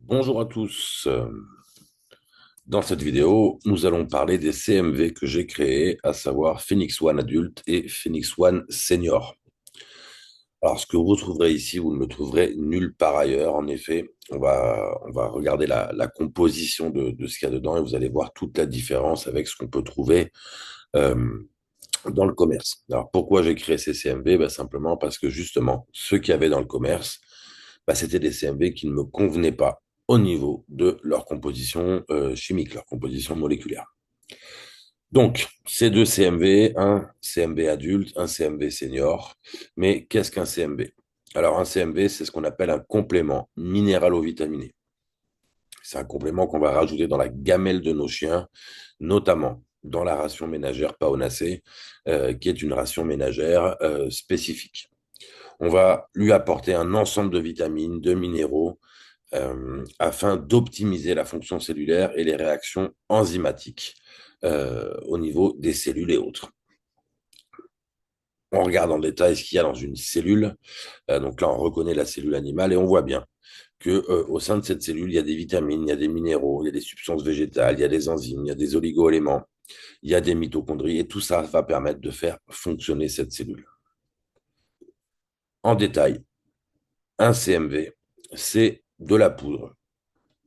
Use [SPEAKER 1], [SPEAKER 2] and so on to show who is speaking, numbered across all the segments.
[SPEAKER 1] Bonjour à tous. Dans cette vidéo, nous allons parler des CMV que j'ai créés, à savoir Phoenix One adulte et Phoenix One senior. Alors, ce que vous trouverez ici, vous ne le trouverez nulle part ailleurs. En effet, on va regarder la composition de ce qu'il y a dedans et vous allez voir toute la différence avec ce qu'on peut trouver euh, dans le commerce. Alors, pourquoi j'ai créé ces CMV? Simplement parce que justement, ceux qu'il y avait dans le commerce, c'était des CMV qui ne me convenaient pas au niveau de leur composition chimique, leur composition moléculaire. Donc, ces deux CMV, un CMV adulte, un CMV senior. Mais qu'est-ce qu'un CMV? Alors, un CMV, c'est ce qu'on appelle un complément minéralo-vitaminé. C'est un complément qu'on va rajouter dans la gamelle de nos chiens, notamment dans la ration ménagère Paonacé, qui est une ration ménagère spécifique. On va lui apporter un ensemble de vitamines, de minéraux, afin d'optimiser la fonction cellulaire et les réactions enzymatiques au niveau des cellules et autres. On regarde en détail ce qu'il y a dans une cellule. Donc là, on reconnaît la cellule animale et on voit bien que au sein de cette cellule, il y a des vitamines, il y a des minéraux, il y a des substances végétales, il y a des enzymes, il y a des oligo-éléments, il y a des mitochondries et tout ça va permettre de faire fonctionner cette cellule. En détail, un CMV, c'est de la poudre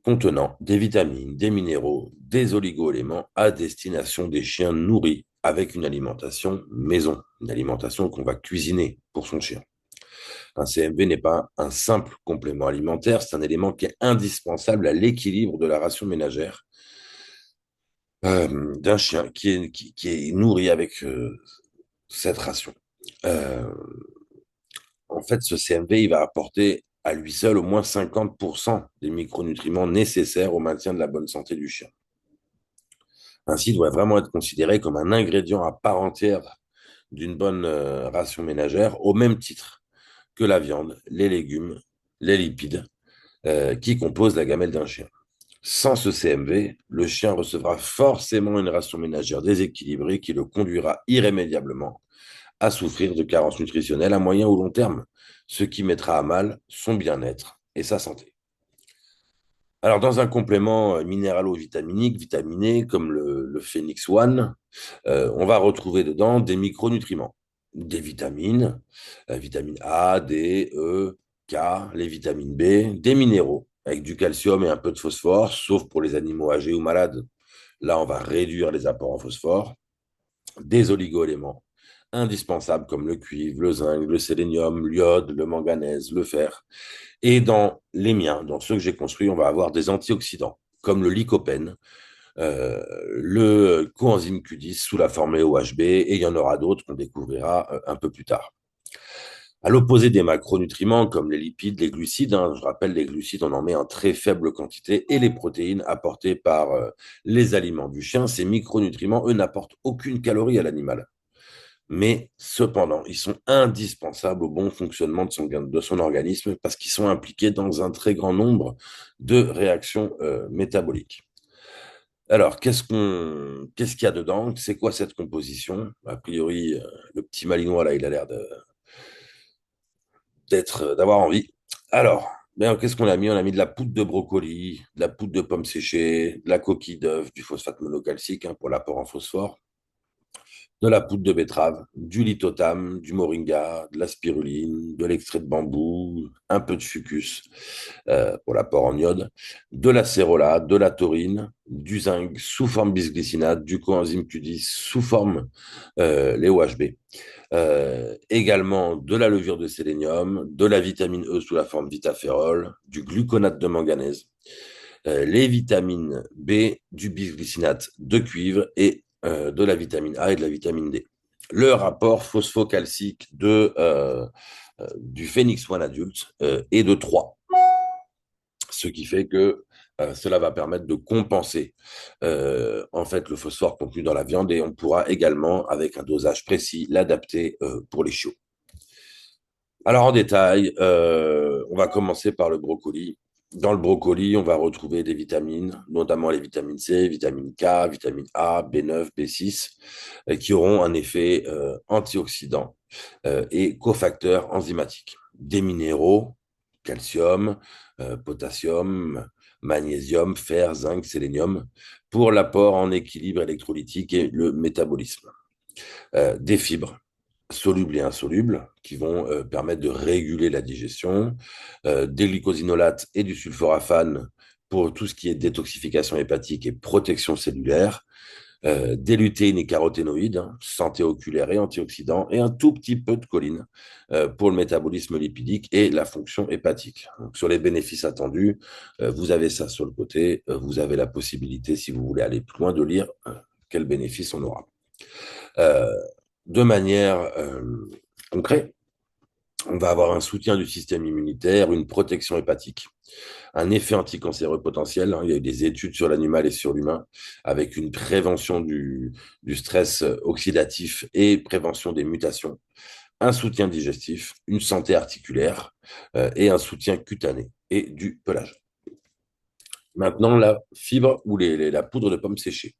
[SPEAKER 1] contenant des vitamines, des minéraux, des oligo-éléments à destination des chiens nourris avec une alimentation maison, une alimentation qu'on va cuisiner pour son chien. Un CMV n'est pas un simple complément alimentaire, c'est un élément qui est indispensable à l'équilibre de la ration ménagère d'un chien qui est nourri avec cette ration. Euh, En fait, ce CMV, il va apporter à lui seul au moins 50% des micronutriments nécessaires au maintien de la bonne santé du chien. Ainsi, il doit vraiment être considéré comme un ingrédient à part entière d'une bonne ration ménagère, au même titre que la viande, les légumes, les lipides, qui composent la gamelle d'un chien. Sans ce CMV, le chien recevra forcément une ration ménagère déséquilibrée qui le conduira irrémédiablement à souffrir de carences nutritionnelles à moyen ou long terme, ce qui mettra à mal son bien-être et sa santé. Alors, dans un complément minéralo-vitaminique, vitaminé, comme le Phoenix One, on va retrouver dedans des micronutriments, des vitamines, vitamine A, D, E, K, les vitamines B, des minéraux, avec du calcium et un peu de phosphore, sauf pour les animaux âgés ou malades. Là, on va réduire les apports en phosphore, des oligo-éléments indispensables comme le cuivre, le zinc, le sélénium, l'iode, le manganèse, le fer. Et dans les miens, dans ceux que j'ai construits, on va avoir des antioxydants, comme le lycopène, le coenzyme Q10 sous la forme OHB, et il y en aura d'autres qu'on découvrira un peu plus tard. À l'opposé des macronutriments comme les lipides, les glucides, je rappelle, les glucides, on en met en très faible quantité, et les protéines apportées par les aliments du chien, ces micronutriments, eux, n'apportent aucune calorie à l'animal. Mais cependant, ils sont indispensables au bon fonctionnement de son organisme parce qu'ils sont impliqués dans un très grand nombre de réactions métaboliques. Alors, qu'est-ce qu'il y a dedans? C'est quoi cette composition? A priori, le petit malinois là, il a l'air d'avoir envie. Alors, qu'est-ce qu'on a mis? On a mis de la poudre de brocoli, de la poudre de pomme séchée, de la coquille d'œuf, du phosphate monocalcique pour l'apport en phosphore, de la poudre de betterave, du lithotam, du moringa, de la spiruline, de l'extrait de bambou, un peu de fucus pour l'apport en iode, de la cérola, de la taurine, du zinc sous forme bisglycinate, du coenzyme Q10 sous forme les OHB, également de la levure de sélénium, de la vitamine E sous la forme vitaférol, du gluconate de manganèse, les vitamines B, du bisglycinate de cuivre et de la vitamine A et de la vitamine D. Le rapport phosphocalcique du Phoenix One adulte est de 3, ce qui fait que cela va permettre de compenser en fait le phosphore contenu dans la viande et on pourra également, avec un dosage précis, l'adapter pour les chiots. Alors en détail, on va commencer par le brocoli. Dans le brocoli, on va retrouver des vitamines, notamment les vitamines C, vitamine K, vitamine A, B9, B6, qui auront un effet antioxydant et cofacteur enzymatique. Des minéraux, calcium, potassium, magnésium, fer, zinc, sélénium, pour l'apport en équilibre électrolytique et le métabolisme. Des fibres solubles et insolubles qui vont permettre de réguler la digestion, des glycosinolates et du sulforaphane pour tout ce qui est détoxification hépatique et protection cellulaire, des lutéines et caroténoïdes, hein, santé oculaire et antioxydants, et un tout petit peu de choline pour le métabolisme lipidique et la fonction hépatique. Donc, sur les bénéfices attendus, vous avez ça sur le côté, vous avez la possibilité, si vous voulez aller plus loin, de lire quels bénéfices on aura. Euh, de manière concrète, on va avoir un soutien du système immunitaire, une protection hépatique, un effet anticancéreux potentiel, hein. Il y a eu des études sur l'animal et sur l'humain, avec une prévention du stress oxydatif et prévention des mutations, un soutien digestif, une santé articulaire et un soutien cutané et du pelage. Maintenant, la fibre ou la poudre de pomme séchée.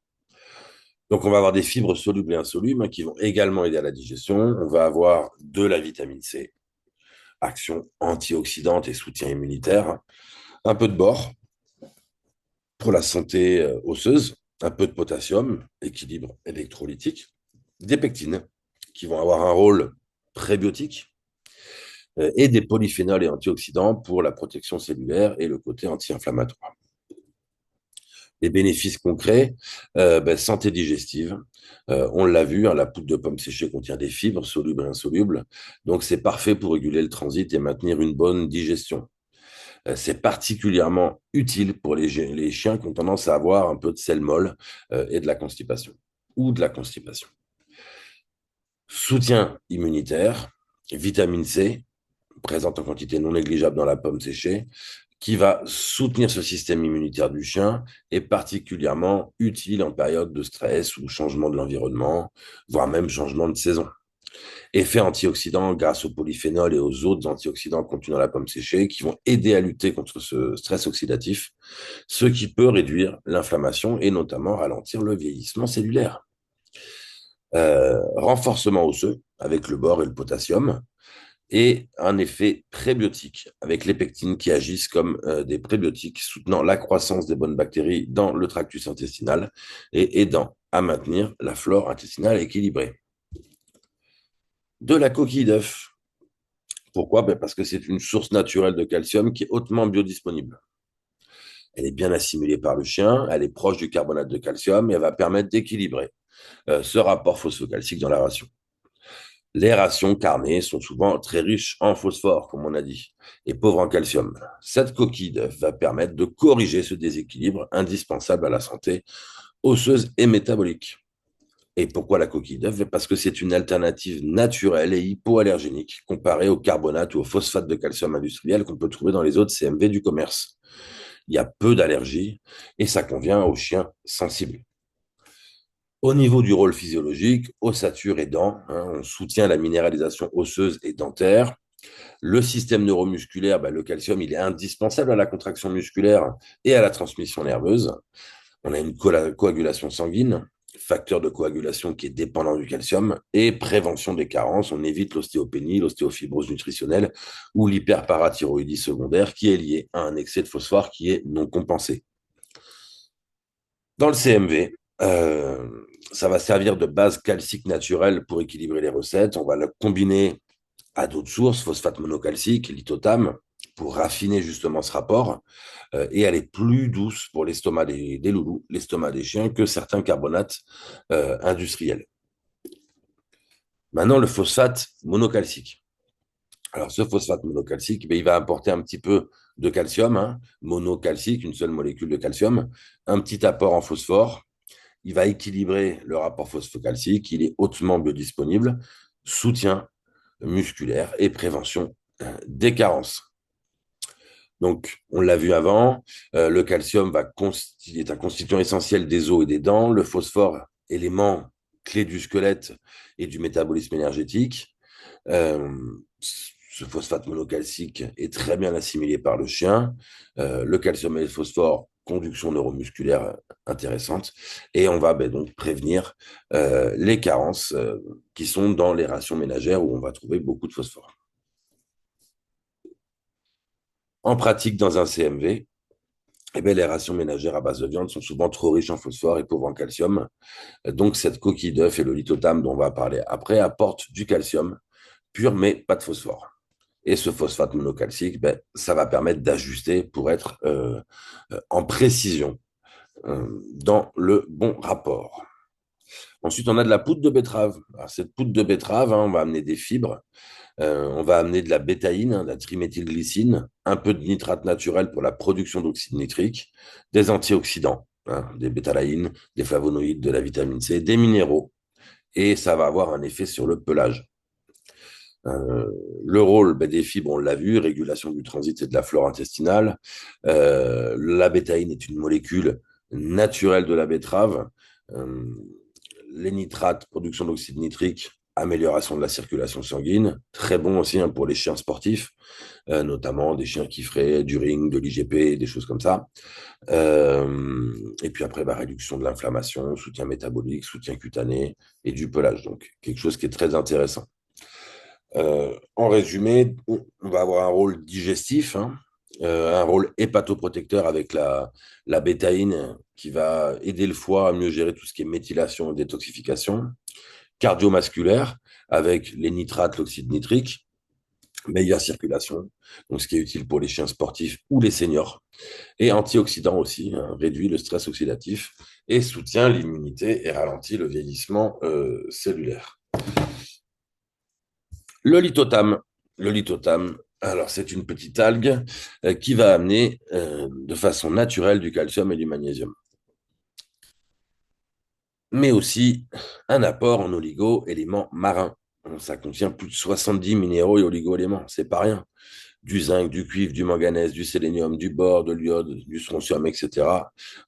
[SPEAKER 1] Donc, on va avoir des fibres solubles et insolubles, hein, qui vont également aider à la digestion. On va avoir de la vitamine C, action antioxydante et soutien immunitaire, un peu de bore pour la santé osseuse, un peu de potassium, équilibre électrolytique, des pectines qui vont avoir un rôle prébiotique et des polyphénols et antioxydants pour la protection cellulaire et le côté anti-inflammatoire. Les bénéfices concrets, santé digestive. On l'a vu, hein, la poudre de pomme séchée contient des fibres solubles et insolubles. Donc, c'est parfait pour réguler le transit et maintenir une bonne digestion. C'est particulièrement utile pour les chiens qui ont tendance à avoir un peu de sel molle et de la constipation ou de la constipation. Soutien immunitaire, vitamine C, présente en quantité non négligeable dans la pomme séchée, qui va soutenir ce système immunitaire du chien, est particulièrement utile en période de stress ou changement de l'environnement, voire même changement de saison. Effet antioxydant grâce aux polyphénols et aux autres antioxydants contenus dans la pomme séchée qui vont aider à lutter contre ce stress oxydatif, ce qui peut réduire l'inflammation et notamment ralentir le vieillissement cellulaire. Renforcement osseux avec le bore et le potassium, et un effet prébiotique avec les pectines qui agissent comme des prébiotiques soutenant la croissance des bonnes bactéries dans le tractus intestinal et aidant à maintenir la flore intestinale équilibrée. De la coquille d'œuf. Pourquoi? Parce que c'est une source naturelle de calcium qui est hautement biodisponible. Elle est bien assimilée par le chien, elle est proche du carbonate de calcium et elle va permettre d'équilibrer ce rapport phosphocalcique dans la ration. Les rations carnées sont souvent très riches en phosphore, comme on a dit, et pauvres en calcium. Cette coquille d'œuf va permettre de corriger ce déséquilibre indispensable à la santé osseuse et métabolique. Et pourquoi la coquille d'œuf? Parce que c'est une alternative naturelle et hypoallergénique comparée au carbonate ou au phosphate de calcium industriel qu'on peut trouver dans les autres CMV du commerce. Il y a peu d'allergies et ça convient aux chiens sensibles. Au niveau du rôle physiologique, ossature et dents, hein, on soutient la minéralisation osseuse et dentaire. Le système neuromusculaire, le calcium, il est indispensable à la contraction musculaire et à la transmission nerveuse. On a une coagulation sanguine, facteur de coagulation qui est dépendant du calcium, et prévention des carences. On évite l'ostéopénie, l'ostéofibrose nutritionnelle ou l'hyperparathyroïdie secondaire qui est liée à un excès de phosphore qui est non compensé. Dans le CMV, ça va servir de base calcique naturelle pour équilibrer les recettes. On va le combiner à d'autres sources, phosphate monocalcique, lithotame, pour raffiner justement ce rapport et elle est plus douce pour l'estomac des loulous, l'estomac des chiens, que certains carbonates industriels. Maintenant, le phosphate monocalcique. Alors, ce phosphate monocalcique, il va apporter un petit peu de calcium, hein, monocalcique, une seule molécule de calcium, un petit apport en phosphore. Il va équilibrer le rapport phosphocalcique, il est hautement biodisponible, soutien musculaire et prévention des carences. Donc, on l'a vu avant, le calcium est un constituant essentiel des os et des dents, le phosphore, élément clé du squelette et du métabolisme énergétique. Euh, Ce phosphate monocalcique est très bien assimilé par le chien. Le calcium et le phosphore, conduction neuromusculaire intéressante. Et on va donc prévenir les carences qui sont dans les rations ménagères où on va trouver beaucoup de phosphore. En pratique, dans un CMV, eh bien, les rations ménagères à base de viande sont souvent trop riches en phosphore et pauvres en calcium. Donc, cette coquille d'œuf et le lithotame dont on va parler après apportent du calcium pur, mais pas de phosphore. Et ce phosphate monocalcique, ben, ça va permettre d'ajuster pour être en précision dans le bon rapport. Ensuite, on a de la poudre de betterave. Alors, cette poudre de betterave, hein, on va amener des fibres, on va amener de la bétaïne, hein, de la triméthylglycine, un peu de nitrate naturel pour la production d'oxyde nitrique, des antioxydants, hein, des bétalaïnes, des flavonoïdes, de la vitamine C, des minéraux, et ça va avoir un effet sur le pelage. Euh, le rôle ben, des fibres, on l'a vu, régulation du transit et de la flore intestinale. La bétaïne est une molécule naturelle de la betterave. Euh, les nitrates, production d'oxyde nitrique, amélioration de la circulation sanguine. Très bon aussi hein, pour les chiens sportifs, notamment des chiens qui feraient du ring, de l'IGP, des choses comme ça. Et puis après, bah, réduction de l'inflammation, soutien métabolique, soutien cutané et du pelage. Donc, quelque chose qui est très intéressant. En résumé, on va avoir un rôle digestif, hein, un rôle hépatoprotecteur avec la bétaïne qui va aider le foie à mieux gérer tout ce qui est méthylation et détoxification, cardiovasculaire avec les nitrates, l'oxyde nitrique, meilleure circulation, donc ce qui est utile pour les chiens sportifs ou les seniors, et antioxydant aussi, hein, réduit le stress oxydatif et soutient l'immunité et ralentit le vieillissement cellulaire. Le lithotame. Le lithotame, alors c'est une petite algue qui va amener de façon naturelle du calcium et du magnésium, mais aussi un apport en oligo-éléments marins. Ça contient plus de 70 minéraux et oligo-éléments, c'est pas rien. Du zinc, du cuivre, du manganèse, du sélénium, du bore, de l'iode, du strontium, etc.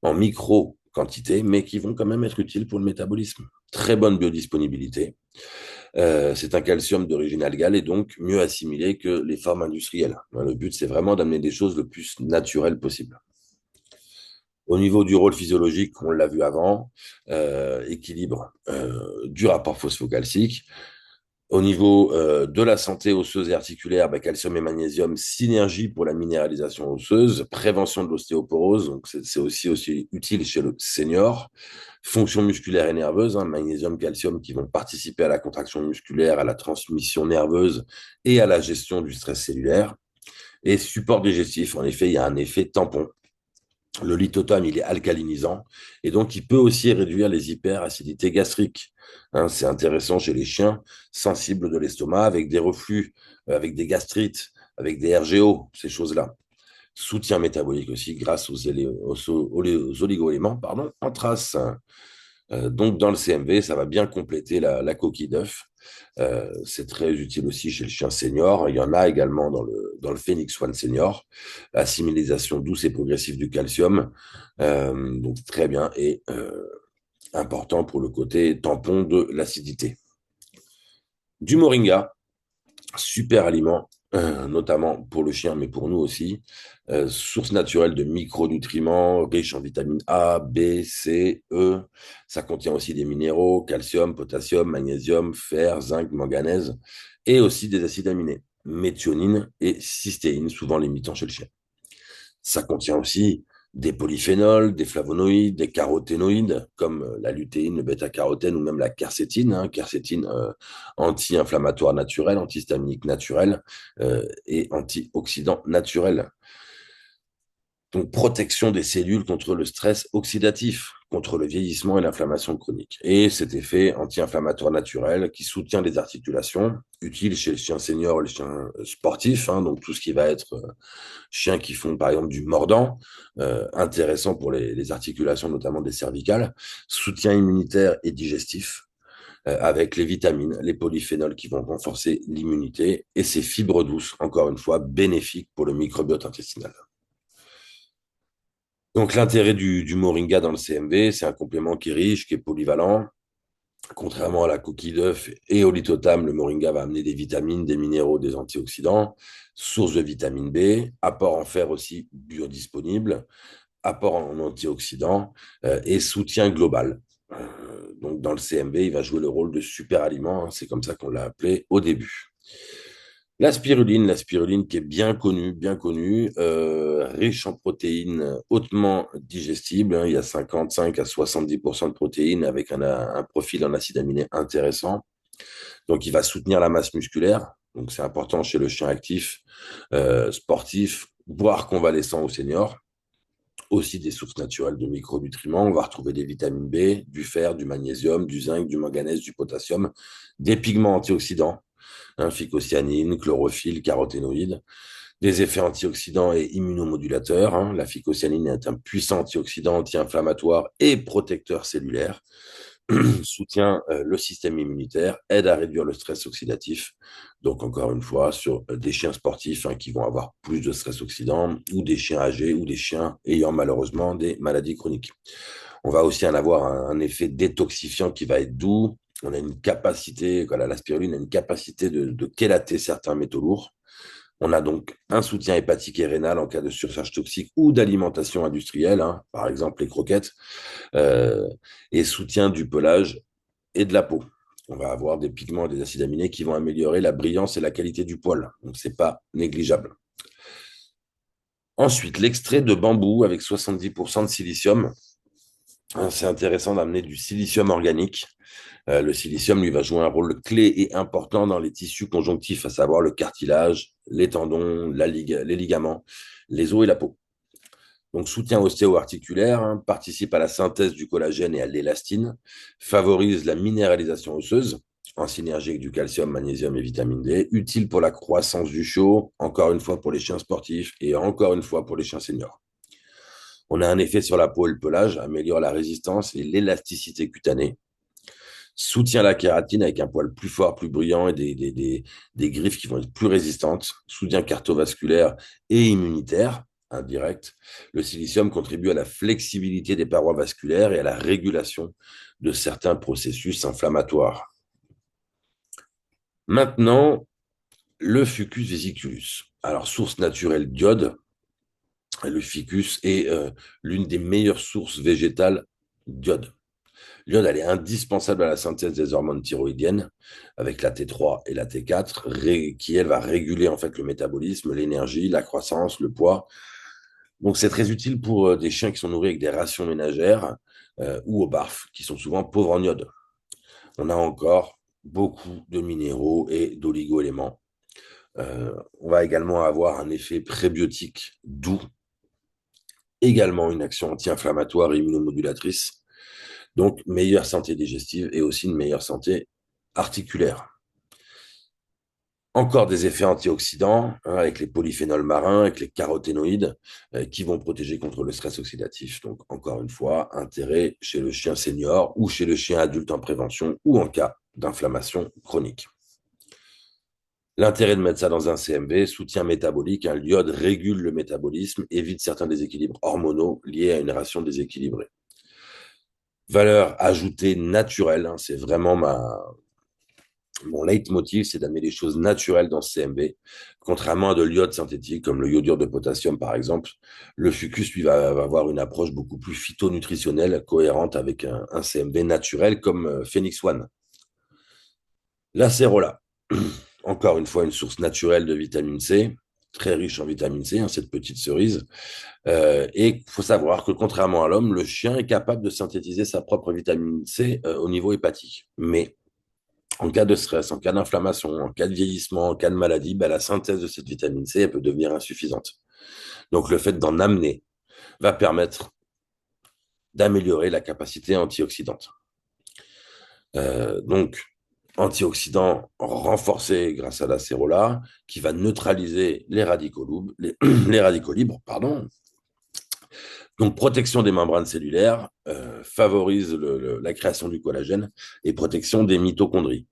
[SPEAKER 1] en micro quantité, mais qui vont quand même être utiles pour le métabolisme. Très bonne biodisponibilité. C'est un calcium d'origine algale et donc mieux assimilé que les formes industrielles. Le but, c'est vraiment d'amener des choses le plus naturelles possible. Au niveau du rôle physiologique, on l'a vu avant, équilibre du rapport phosphocalcique. Au niveau de la santé osseuse et articulaire, bah, calcium et magnésium, synergie pour la minéralisation osseuse, prévention de l'ostéoporose, donc c'est aussi utile chez le senior. Fonction musculaire et nerveuse, hein, magnésium, calcium qui vont participer à la contraction musculaire, à la transmission nerveuse et à la gestion du stress cellulaire. Et support digestif, en effet, il y a un effet tampon. Le lithotame, il est alcalinisant et donc il peut aussi réduire les hyperacidités gastriques. Hein, c'est intéressant chez les chiens sensibles de l'estomac avec des reflux, avec des gastrites, avec des RGO, ces choses-là. Soutien métabolique aussi grâce aux oligo-éléments pardon, en trace. Donc, dans le CMV, ça va bien compléter la coquille d'œuf. C'est très utile aussi chez le chien senior. Il y en a également dans le Phoenix One Senior. Assimilation douce et progressive du calcium. Donc, très bien et important pour le côté tampon de l'acidité. Du moringa, super aliment, notamment pour le chien, mais pour nous aussi. Source naturelle de micronutriments, riche en vitamines A, B, C, E. Ça contient aussi des minéraux, calcium, potassium, magnésium, fer, zinc, manganèse, et aussi des acides aminés, méthionine et cystéine, souvent limitant chez le chien. Ça contient aussi des polyphénols, des flavonoïdes, des caroténoïdes, comme la lutéine, le bêta-carotène ou même la quercétine. Quercétine anti-inflammatoire naturel, antihistaminique naturel et antioxydant naturel. Donc, protection des cellules contre le stress oxydatif, contre le vieillissement et l'inflammation chronique. Et cet effet anti-inflammatoire naturel qui soutient les articulations, utile chez les chiens seniors et les chiens sportifs, hein, donc tout ce qui va être chiens qui font par exemple du mordant, intéressant pour les articulations, notamment des cervicales, soutien immunitaire et digestif, avec les vitamines, les polyphénols qui vont renforcer l'immunité, et ces fibres douces, encore une fois, bénéfiques pour le microbiote intestinal. Donc l'intérêt du moringa dans le CMV, c'est un complément qui est riche, qui est polyvalent. Contrairement à la coquille d'œuf et au lithotame, le moringa va amener des vitamines, des minéraux, des antioxydants, source de vitamine B, apport en fer aussi biodisponible, apport en antioxydants et soutien global. Donc dans le CMV, il va jouer le rôle de super aliment, hein, c'est comme ça qu'on l'a appelé au début. La spiruline qui est bien connue, riche en protéines hautement digestibles, hein. Il y a 55 à 70% de protéines avec un profil en acides aminés intéressant. Donc, il va soutenir la masse musculaire. Donc, c'est important chez le chien actif, sportif, voire convalescent ou senior. Aussi des sources naturelles de micronutriments. On va retrouver des vitamines B, du fer, du magnésium, du zinc, du manganèse, du potassium, des pigments antioxydants, hein, phycocyanine, chlorophylle, caroténoïdes, des effets antioxydants et immunomodulateurs, hein. La phycocyanine est un puissant antioxydant anti-inflammatoire et protecteur cellulaire. Soutient le système immunitaire, aide à réduire le stress oxydatif. Donc, encore une fois, sur des chiens sportifs, hein, qui vont avoir plus de stress oxydant, ou des chiens âgés, ou des chiens ayant malheureusement des maladies chroniques. On va aussi en avoir un effet détoxifiant qui va être doux. On a une capacité, voilà, la spiruline a une capacité de chélater certains métaux lourds. On a donc un soutien hépatique et rénal en cas de surcharge toxique ou d'alimentation industrielle, hein, par exemple les croquettes, euh, et soutien du pelage et de la peau. On va avoir des pigments et des acides aminés qui vont améliorer la brillance et la qualité du poil. Donc, ce n'est pas négligeable. Ensuite, l'extrait de bambou avec 70% de silicium. Hein, c'est intéressant d'amener du silicium organique. Le silicium, lui, va jouer un rôle clé et important dans les tissus conjonctifs, à savoir le cartilage, les tendons, les ligaments, les os et la peau. Donc, soutien ostéo-articulaire, hein, participe à la synthèse du collagène et à l'élastine, favorise la minéralisation osseuse, en synergie avec du calcium, magnésium et vitamine D, utile pour la croissance du chiot, encore une fois pour les chiens sportifs et encore une fois pour les chiens seniors. On a un effet sur la peau et le pelage, améliore la résistance et l'élasticité cutanée, soutient la kératine avec un poil plus fort, plus bruyant et des griffes qui vont être plus résistantes, soutien cardiovasculaire et immunitaire indirect. Le silicium contribue à la flexibilité des parois vasculaires et à la régulation de certains processus inflammatoires. Maintenant, le fucus vesiculus. Alors, source naturelle d'iode, le ficus est l'une des meilleures sources végétales d'iode. L'iode, elle est indispensable à la synthèse des hormones thyroïdiennes, avec la T3 et la T4, qui, elle, va réguler en fait le métabolisme, l'énergie, la croissance, le poids. Donc, c'est très utile pour des chiens qui sont nourris avec des rations ménagères ou au barf, qui sont souvent pauvres en iode. On a encore beaucoup de minéraux et d'oligo-éléments. On va également avoir un effet prébiotique doux, également une action anti-inflammatoire et immunomodulatrice. Donc, meilleure santé digestive et aussi une meilleure santé articulaire. Encore des effets antioxydants, hein, avec les polyphénols marins, avec les caroténoïdes, qui vont protéger contre le stress oxydatif. Donc, encore une fois, intérêt chez le chien senior ou chez le chien adulte en prévention ou en cas d'inflammation chronique. L'intérêt de mettre ça dans un CMV, soutien métabolique, hein, l'iode régule le métabolisme, évite certains déséquilibres hormonaux liés à une ration déséquilibrée. Valeur ajoutée naturelle, hein, c'est vraiment mon leitmotiv, c'est d'amener des choses naturelles dans ce CMV. Contrairement à de l'iode synthétique, comme le iodure de potassium par exemple, le fucus, lui, va avoir une approche beaucoup plus phytonutritionnelle, cohérente avec un CMV naturel comme Phoenix One. L'acérola, encore une fois, une source naturelle de vitamine C, très riche en vitamine C, hein, cette petite cerise. Et il faut savoir que contrairement à l'homme, le chien est capable de synthétiser sa propre vitamine C au niveau hépatique. Mais en cas de stress, en cas d'inflammation, en cas de vieillissement, en cas de maladie, ben, la synthèse de cette vitamine C elle peut devenir insuffisante. Donc le fait d'en amener va permettre d'améliorer la capacité antioxydante. Donc, antioxydant renforcé grâce à l'acérola, qui va neutraliser les radicaux libres, les radicaux libres, pardon. Donc, protection des membranes cellulaires, favorise la création du collagène et protection des mitochondries.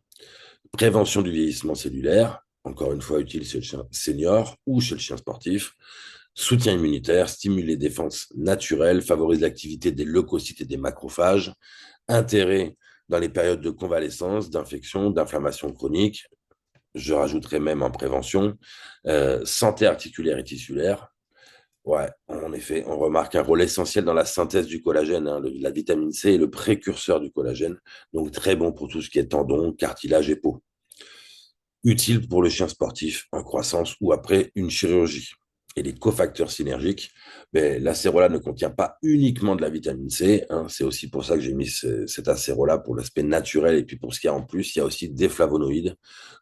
[SPEAKER 1] Prévention du vieillissement cellulaire, encore une fois utile chez le chien senior ou chez le chien sportif. Soutien immunitaire, stimule les défenses naturelles, favorise l'activité des leucocytes et des macrophages. Intérêt dans les périodes de convalescence, d'infection, d'inflammation chronique. Je rajouterai même en prévention. Santé articulaire et tissulaire. Ouais, en effet, on remarque un rôle essentiel dans la synthèse du collagène, hein. La vitamine C est le précurseur du collagène, donc très bon pour tout ce qui est tendons, cartilage et peau. utile pour le chien sportif en croissance ou après une chirurgie. Et les cofacteurs synergiques, ben, l'acérola ne contient pas uniquement de la vitamine C, hein, c'est aussi pour ça que j'ai mis cet acérola pour l'aspect naturel et puis pour ce qu'il y a en plus, il y a aussi des flavonoïdes,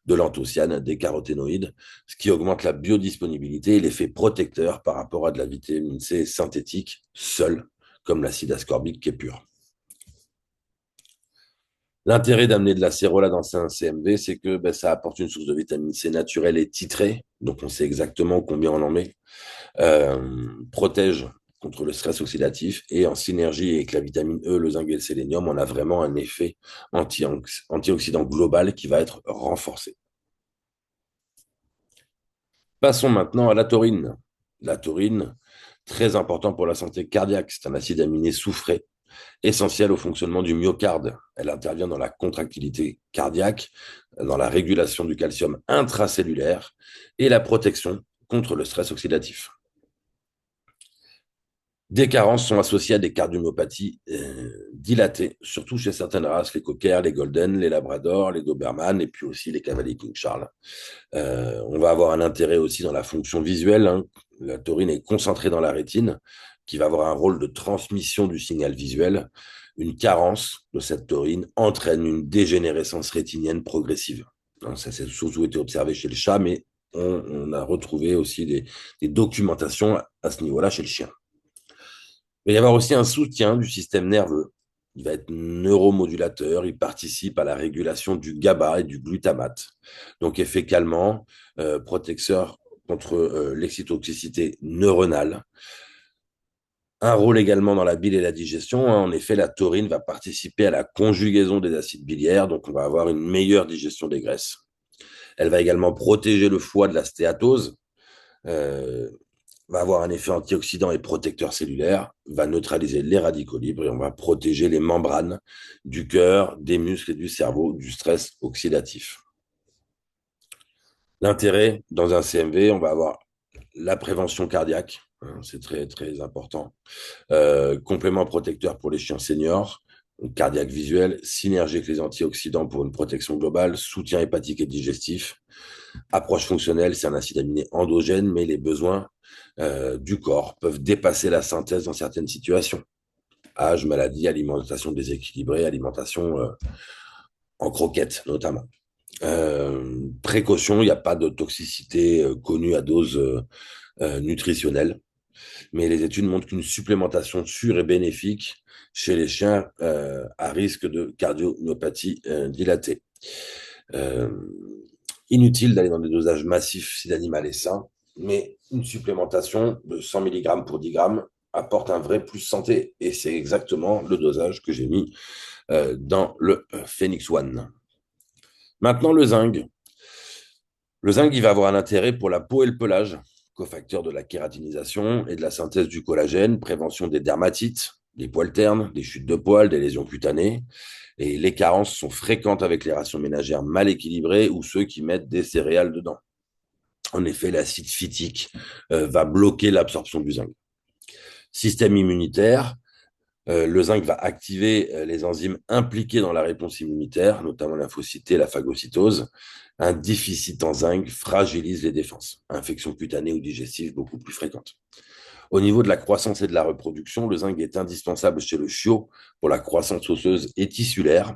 [SPEAKER 1] de l'anthocyane, des caroténoïdes, ce qui augmente la biodisponibilité et l'effet protecteur par rapport à de la vitamine C synthétique seule, comme l'acide ascorbique qui est pur. L'intérêt d'amener de la cérola dans un CMV, c'est que ben, ça apporte une source de vitamine C naturelle et titrée, donc on sait exactement combien on en met, protège contre le stress oxydatif et en synergie avec la vitamine E, le zinc et le sélénium, on a vraiment un effet antioxydant global qui va être renforcé. Passons maintenant à la taurine. La taurine, très important pour la santé cardiaque, c'est un acide aminé soufré essentielle au fonctionnement du myocarde. Elle intervient dans la contractilité cardiaque, dans la régulation du calcium intracellulaire et la protection contre le stress oxydatif. Des carences sont associées à des cardiomyopathies dilatées, surtout chez certaines races, les cockers, les golden, les labradors, les doberman et puis aussi les cavaliers King Charles. On va avoir un intérêt aussi dans la fonction visuelle, hein. La taurine est concentrée dans la rétine, qui va avoir un rôle de transmission du signal visuel. Une carence de cette taurine entraîne une dégénérescence rétinienne progressive. Hein, ça, c'est surtout été observé chez le chat, mais on a retrouvé aussi des documentations à ce niveau-là chez le chien. Il va y avoir aussi un soutien du système nerveux. Il va être neuromodulateur, il participe à la régulation du GABA et du glutamate. Donc, effet calmant, protecteur contre l'excytotoxicité neuronale. Un rôle également dans la bile et la digestion, hein. En effet, la taurine va participer à la conjugaison des acides biliaires, donc on va avoir une meilleure digestion des graisses. Elle va également protéger le foie de la stéatose, euh, va avoir un effet antioxydant et protecteur cellulaire, va neutraliser les radicaux libres et on va protéger les membranes du cœur, des muscles et du cerveau du stress oxydatif. L'intérêt dans un CMV, on va avoir la prévention cardiaque, hein, c'est très très important, complément protecteur pour les chiens seniors, cardiaque visuel, synergie avec les antioxydants pour une protection globale, soutien hépatique et digestif, approche fonctionnelle, c'est un acide aminé endogène, mais les besoins du corps peuvent dépasser la synthèse dans certaines situations. Âge, maladie, alimentation déséquilibrée, alimentation en croquettes notamment. Précaution, il n'y a pas de toxicité connue à dose nutritionnelle, mais les études montrent qu'une supplémentation sûre et bénéfique chez les chiens à risque de cardiomyopathie dilatée. Euh, Inutile d'aller dans des dosages massifs si l'animal est sain, mais une supplémentation de 100 mg pour 10 grammes apporte un vrai plus santé. Et c'est exactement le dosage que j'ai mis dans le Phoenix One. Maintenant, le zinc. Le zinc, il va avoir un intérêt pour la peau et le pelage, cofacteur de la kératinisation et de la synthèse du collagène, prévention des dermatites, des poils ternes, des chutes de poils, des lésions cutanées. Et les carences sont fréquentes avec les rations ménagères mal équilibrées ou ceux qui mettent des céréales dedans. En effet, l'acide phytique va bloquer l'absorption du zinc. Système immunitaire, le zinc va activer les enzymes impliquées dans la réponse immunitaire, notamment la lymphocyté et la phagocytose. Un déficit en zinc fragilise les défenses. Infections cutanées ou digestives beaucoup plus fréquentes. Au niveau de la croissance et de la reproduction, le zinc est indispensable chez le chiot pour la croissance osseuse et tissulaire.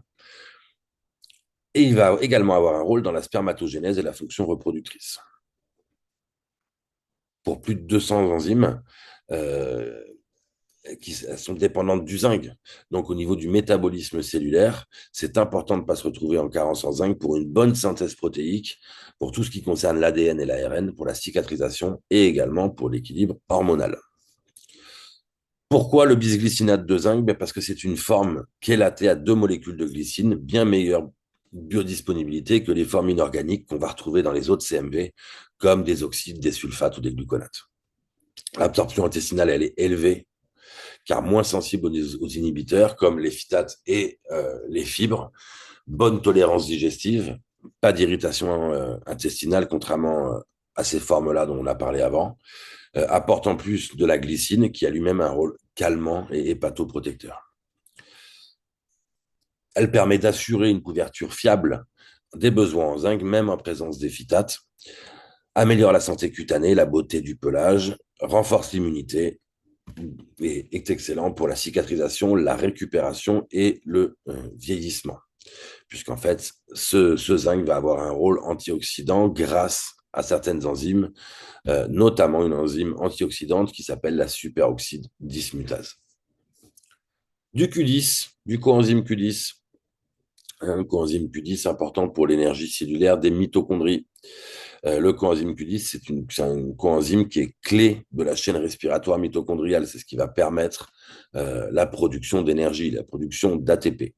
[SPEAKER 1] Et il va également avoir un rôle dans la spermatogénèse et la fonction reproductrice. Pour plus de 200 enzymes euh, qui sont dépendantes du zinc. Donc, au niveau du métabolisme cellulaire, c'est important de ne pas se retrouver en carence en zinc pour une bonne synthèse protéique, pour tout ce qui concerne l'ADN et l'ARN, pour la cicatrisation et également pour l'équilibre hormonal. Pourquoi le bisglycinate de zinc? Parce que c'est une forme chélatée à 2 molécules de glycine, bien meilleure biodisponibilité que les formes inorganiques qu'on va retrouver dans les autres CMV, comme des oxydes, des sulfates ou des gluconates. L'absorption intestinale, elle est élevée, car moins sensible aux inhibiteurs, comme les phytates et les fibres. Bonne tolérance digestive, pas d'irritation intestinale, contrairement à ces formes-là dont on a parlé avant. Apporte en plus de la glycine, qui a lui-même un rôle calmant et hépatoprotecteur. Elle permet d'assurer une couverture fiable des besoins en zinc, même en présence des phytates, améliore la santé cutanée, la beauté du pelage, renforce l'immunité et est excellent pour la cicatrisation, la récupération et le vieillissement. Puisqu'en fait, ce zinc va avoir un rôle antioxydant grâce à certaines enzymes, notamment une enzyme antioxydante qui s'appelle la superoxyde dismutase. Du Q10, du coenzyme Q10. Un coenzyme Q10 important pour l'énergie cellulaire des mitochondries. Le coenzyme Q10, c'est un coenzyme qui est clé de la chaîne respiratoire mitochondriale. C'est ce qui va permettre la production d'énergie, la production d'ATP.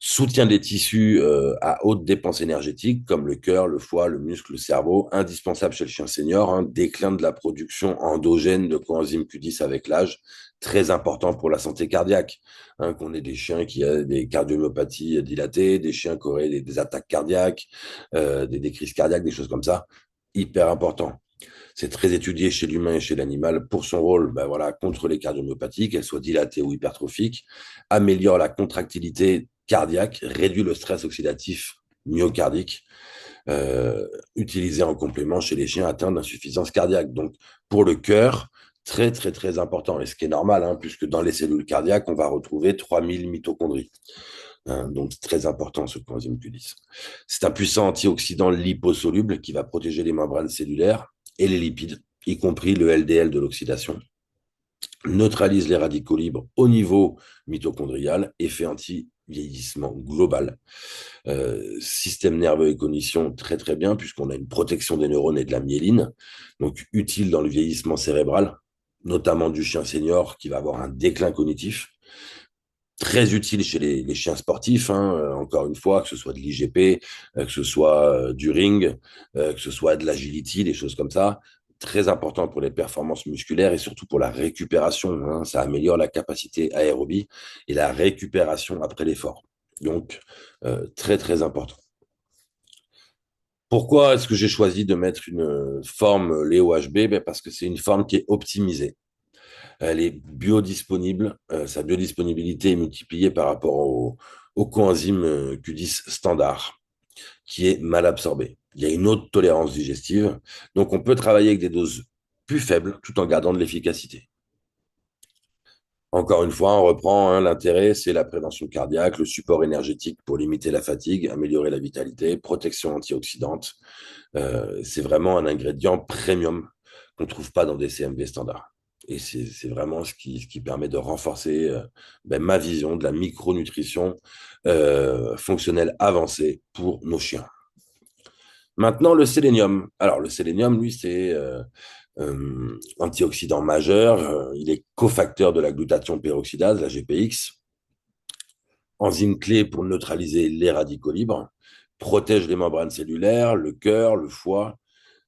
[SPEAKER 1] Soutien des tissus à haute dépense énergétique, comme le cœur, le foie, le muscle, le cerveau, indispensable chez le chien senior. Déclin de la production endogène de coenzyme Q10 avec l'âge, très important pour la santé cardiaque. Qu'on ait des chiens qui ont des cardiomyopathies dilatées, des chiens qui auraient des attaques cardiaques, des crises cardiaques, des choses comme ça, hyper important. C'est très étudié chez l'humain et chez l'animal pour son rôle contre les cardiomyopathies, qu'elles soient dilatées ou hypertrophiques, améliore la contractilité cardiaque, réduit le stress oxydatif myocardique, utilisé en complément chez les chiens atteints d'insuffisance cardiaque. Donc, pour le cœur, très, très, très important. Et ce qui est normal, puisque dans les cellules cardiaques, on va retrouver 3000 mitochondries. Donc, c'est très important ce coenzyme Q10. C'est un puissant antioxydant liposoluble qui va protéger les membranes cellulaires et les lipides, y compris le LDL de l'oxydation, neutralise les radicaux libres au niveau mitochondrial, effet anti-vieillissement global, système nerveux et cognition très très bien, puisqu'on a une protection des neurones et de la myéline, donc utile dans le vieillissement cérébral, notamment du chien senior qui va avoir un déclin cognitif. Très utile chez les chiens sportifs, encore une fois, que ce soit de l'IGP, que ce soit du ring, que ce soit de l'agility, des choses comme ça. Très important pour les performances musculaires et surtout pour la récupération. Ça améliore la capacité aérobie et la récupération après l'effort. Donc, très, très important. Pourquoi est-ce que j'ai choisi de mettre une forme Léo HB? Parce que c'est une forme qui est optimisée. Elle est biodisponible. Sa biodisponibilité est multipliée par rapport au coenzyme Q10 standard, qui est mal absorbé. Il y a une haute tolérance digestive. Donc, on peut travailler avec des doses plus faibles tout en gardant de l'efficacité. Encore une fois, on reprend, l'intérêt, c'est la prévention cardiaque, le support énergétique pour limiter la fatigue, améliorer la vitalité, protection antioxydante. C'est vraiment un ingrédient premium qu'on ne trouve pas dans des CMV standards. Et c'est vraiment ce qui permet de renforcer ma vision de la micronutrition fonctionnelle avancée pour nos chiens. Maintenant, le sélénium. Alors, le sélénium, lui, c'est antioxydant majeur. Il est cofacteur de la glutathion peroxydase, la GPX, enzyme clé pour neutraliser les radicaux libres, protège les membranes cellulaires, le cœur, le foie,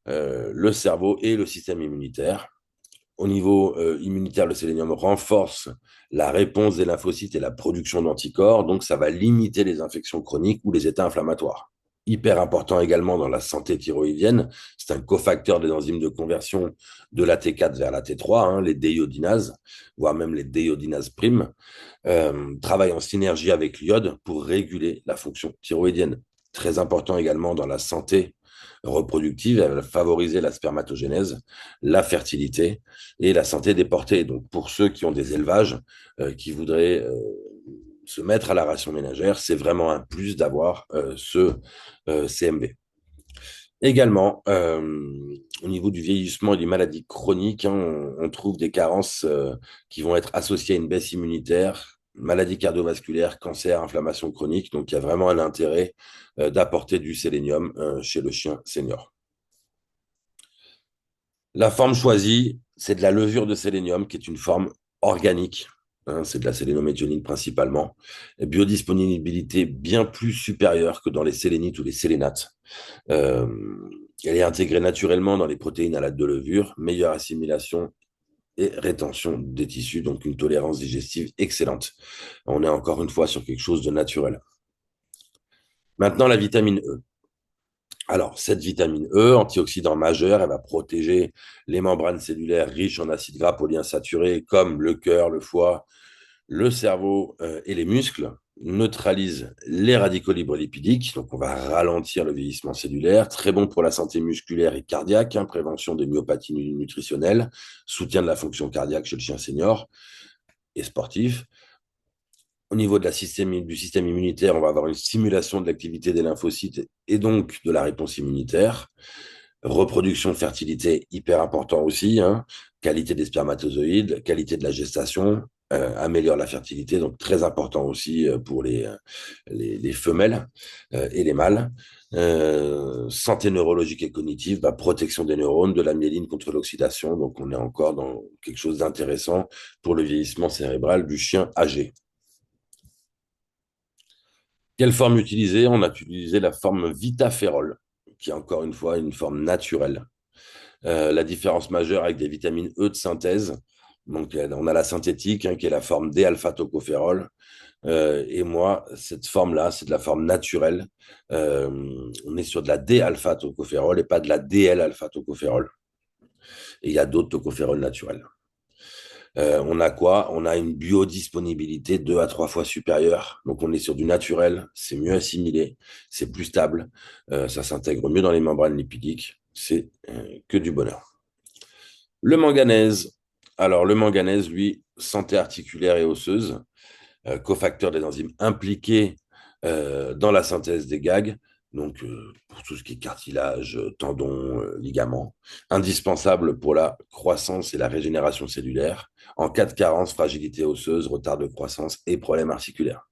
[SPEAKER 1] le cerveau et le système immunitaire. Au niveau immunitaire, le sélénium renforce la réponse des lymphocytes et la production d'anticorps, donc ça va limiter les infections chroniques ou les états inflammatoires. Hyper important également dans la santé thyroïdienne, c'est un cofacteur des enzymes de conversion de la T4 vers la T3, les déiodinases, voire même les déiodinases primes, travaillent en synergie avec l'iode pour réguler la fonction thyroïdienne. Très important également dans la santé reproductive, elle va favoriser la spermatogénèse, la fertilité et la santé des portées. Donc pour ceux qui ont des élevages, qui voudraient se mettre à la ration ménagère, c'est vraiment un plus d'avoir ce CMV. Également, au niveau du vieillissement et des maladies chroniques, on trouve des carences qui vont être associées à une baisse immunitaire, maladies cardiovasculaires, cancer, inflammation chronique. Donc, il y a vraiment un intérêt d'apporter du sélénium chez le chien senior. La forme choisie, c'est de la levure de sélénium, qui est une forme organique. C'est de la sélénométhionine principalement. Biodisponibilité bien plus supérieure que dans les sélénites ou les sélénates. Euh, Elle est intégrée naturellement dans les protéines à l'aide de levure, meilleure assimilation et rétention des tissus, donc une tolérance digestive excellente. On est encore une fois sur quelque chose de naturel. Maintenant, la vitamine E. Alors, cette vitamine E, antioxydant majeur, elle va protéger les membranes cellulaires riches en acides gras polyinsaturés comme le cœur, le foie, le cerveau et les muscles. neutralise les radicaux libres lipidiques, donc on va ralentir le vieillissement cellulaire, très bon pour la santé musculaire et cardiaque, hein, prévention des myopathies nutritionnelles, soutien de la fonction cardiaque chez le chien senior et sportif. Au niveau du système immunitaire, on va avoir une stimulation de l'activité des lymphocytes et donc de la réponse immunitaire. Reproduction, fertilité, hyper important aussi, hein. Qualité des spermatozoïdes, qualité de la gestation, améliore la fertilité, donc très important aussi pour les femelles et les mâles. Santé neurologique et cognitive, bah, protection des neurones, de la myéline contre l'oxydation, donc on est encore dans quelque chose d'intéressant pour le vieillissement cérébral du chien âgé. Quelle forme utiliser? On a utilisé la forme Vitaférol, qui est encore une fois une forme naturelle. La différence majeure avec des vitamines E de synthèse, donc on a la synthétique, hein, qui est la forme D-alpha-tocopherol. Et moi, cette forme-là, c'est de la forme naturelle. On est sur de la D-alpha-tocopherol et pas de la DL-alpha-tocopherol. Et il y a d'autres tocophérols naturels. On a quoi? On a une biodisponibilité 2 à 3 fois supérieure. Donc, on est sur du naturel, c'est mieux assimilé, c'est plus stable, ça s'intègre mieux dans les membranes lipidiques. C'est que du bonheur. Le manganèse. Alors, le manganèse, lui, santé articulaire et osseuse, cofacteur des enzymes impliquées dans la synthèse des gags, donc pour tout ce qui est cartilage, tendons, ligaments, indispensable pour la croissance et la régénération cellulaire, en cas de carence, fragilité osseuse, retard de croissance et problèmes articulaires.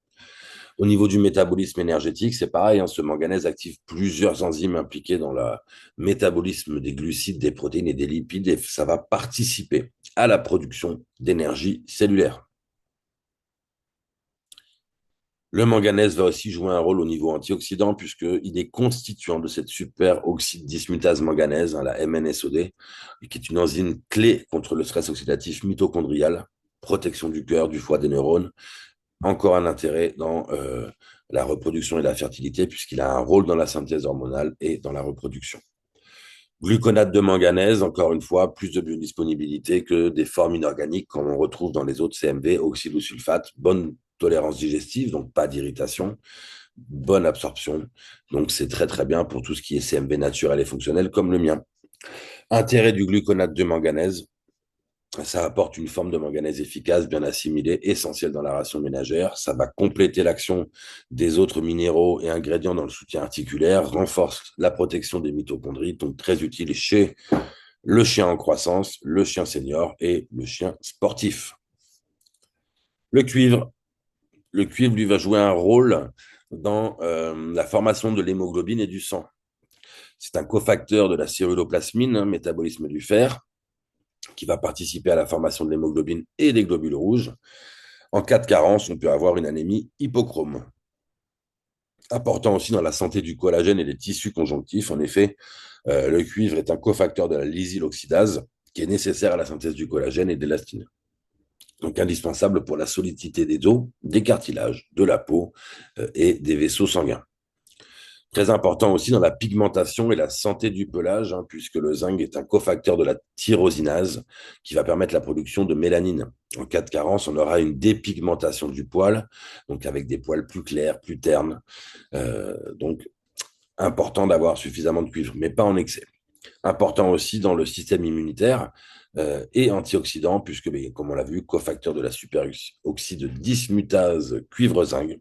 [SPEAKER 1] Au niveau du métabolisme énergétique, c'est pareil, hein, ce manganèse active plusieurs enzymes impliquées dans le métabolisme des glucides, des protéines et des lipides, et ça va participer à la production d'énergie cellulaire. Le manganèse va aussi jouer un rôle au niveau antioxydant, puisqu'il est constituant de cette superoxyde dismutase manganèse, hein, la MNSOD, qui est une enzyme clé contre le stress oxydatif mitochondrial, protection du cœur, du foie, des neurones. Encore un intérêt dans la reproduction et la fertilité, puisqu'il a un rôle dans la synthèse hormonale et dans la reproduction. Gluconate de manganèse, encore une fois, plus de biodisponibilité que des formes inorganiques comme on retrouve dans les autres CMV, oxyde ou sulfate, bonne tolérance digestive, donc pas d'irritation, bonne absorption. Donc c'est très très bien pour tout ce qui est CMV naturel et fonctionnel comme le mien. Intérêt du gluconate de manganèse, ça apporte une forme de manganèse efficace, bien assimilée, essentielle dans la ration ménagère. Ça va compléter l'action des autres minéraux et ingrédients dans le soutien articulaire, renforce la protection des mitochondries, donc très utile chez le chien en croissance, le chien senior et le chien sportif. Le cuivre. Le cuivre, lui, va jouer un rôle dans la formation de l'hémoglobine et du sang. C'est un cofacteur de la céruloplasmine, hein, métabolisme du fer, qui va participer à la formation de l'hémoglobine et des globules rouges. En cas de carence, on peut avoir une anémie hypochrome. Important aussi dans la santé du collagène et des tissus conjonctifs. En effet, le cuivre est un cofacteur de la lysyloxydase qui est nécessaire à la synthèse du collagène et d'élastine. Donc indispensable pour la solidité des os, des cartilages, de la peau et des vaisseaux sanguins. Très important aussi dans la pigmentation et la santé du pelage, hein, puisque le zinc est un cofacteur de la tyrosinase qui va permettre la production de mélanine. En cas de carence, on aura une dépigmentation du poil, donc avec des poils plus clairs, plus ternes. Donc, important d'avoir suffisamment de cuivre, mais pas en excès. Important aussi dans le système immunitaire et antioxydant, puisque, comme on l'a vu, cofacteur de la superoxyde dismutase cuivre-zinc,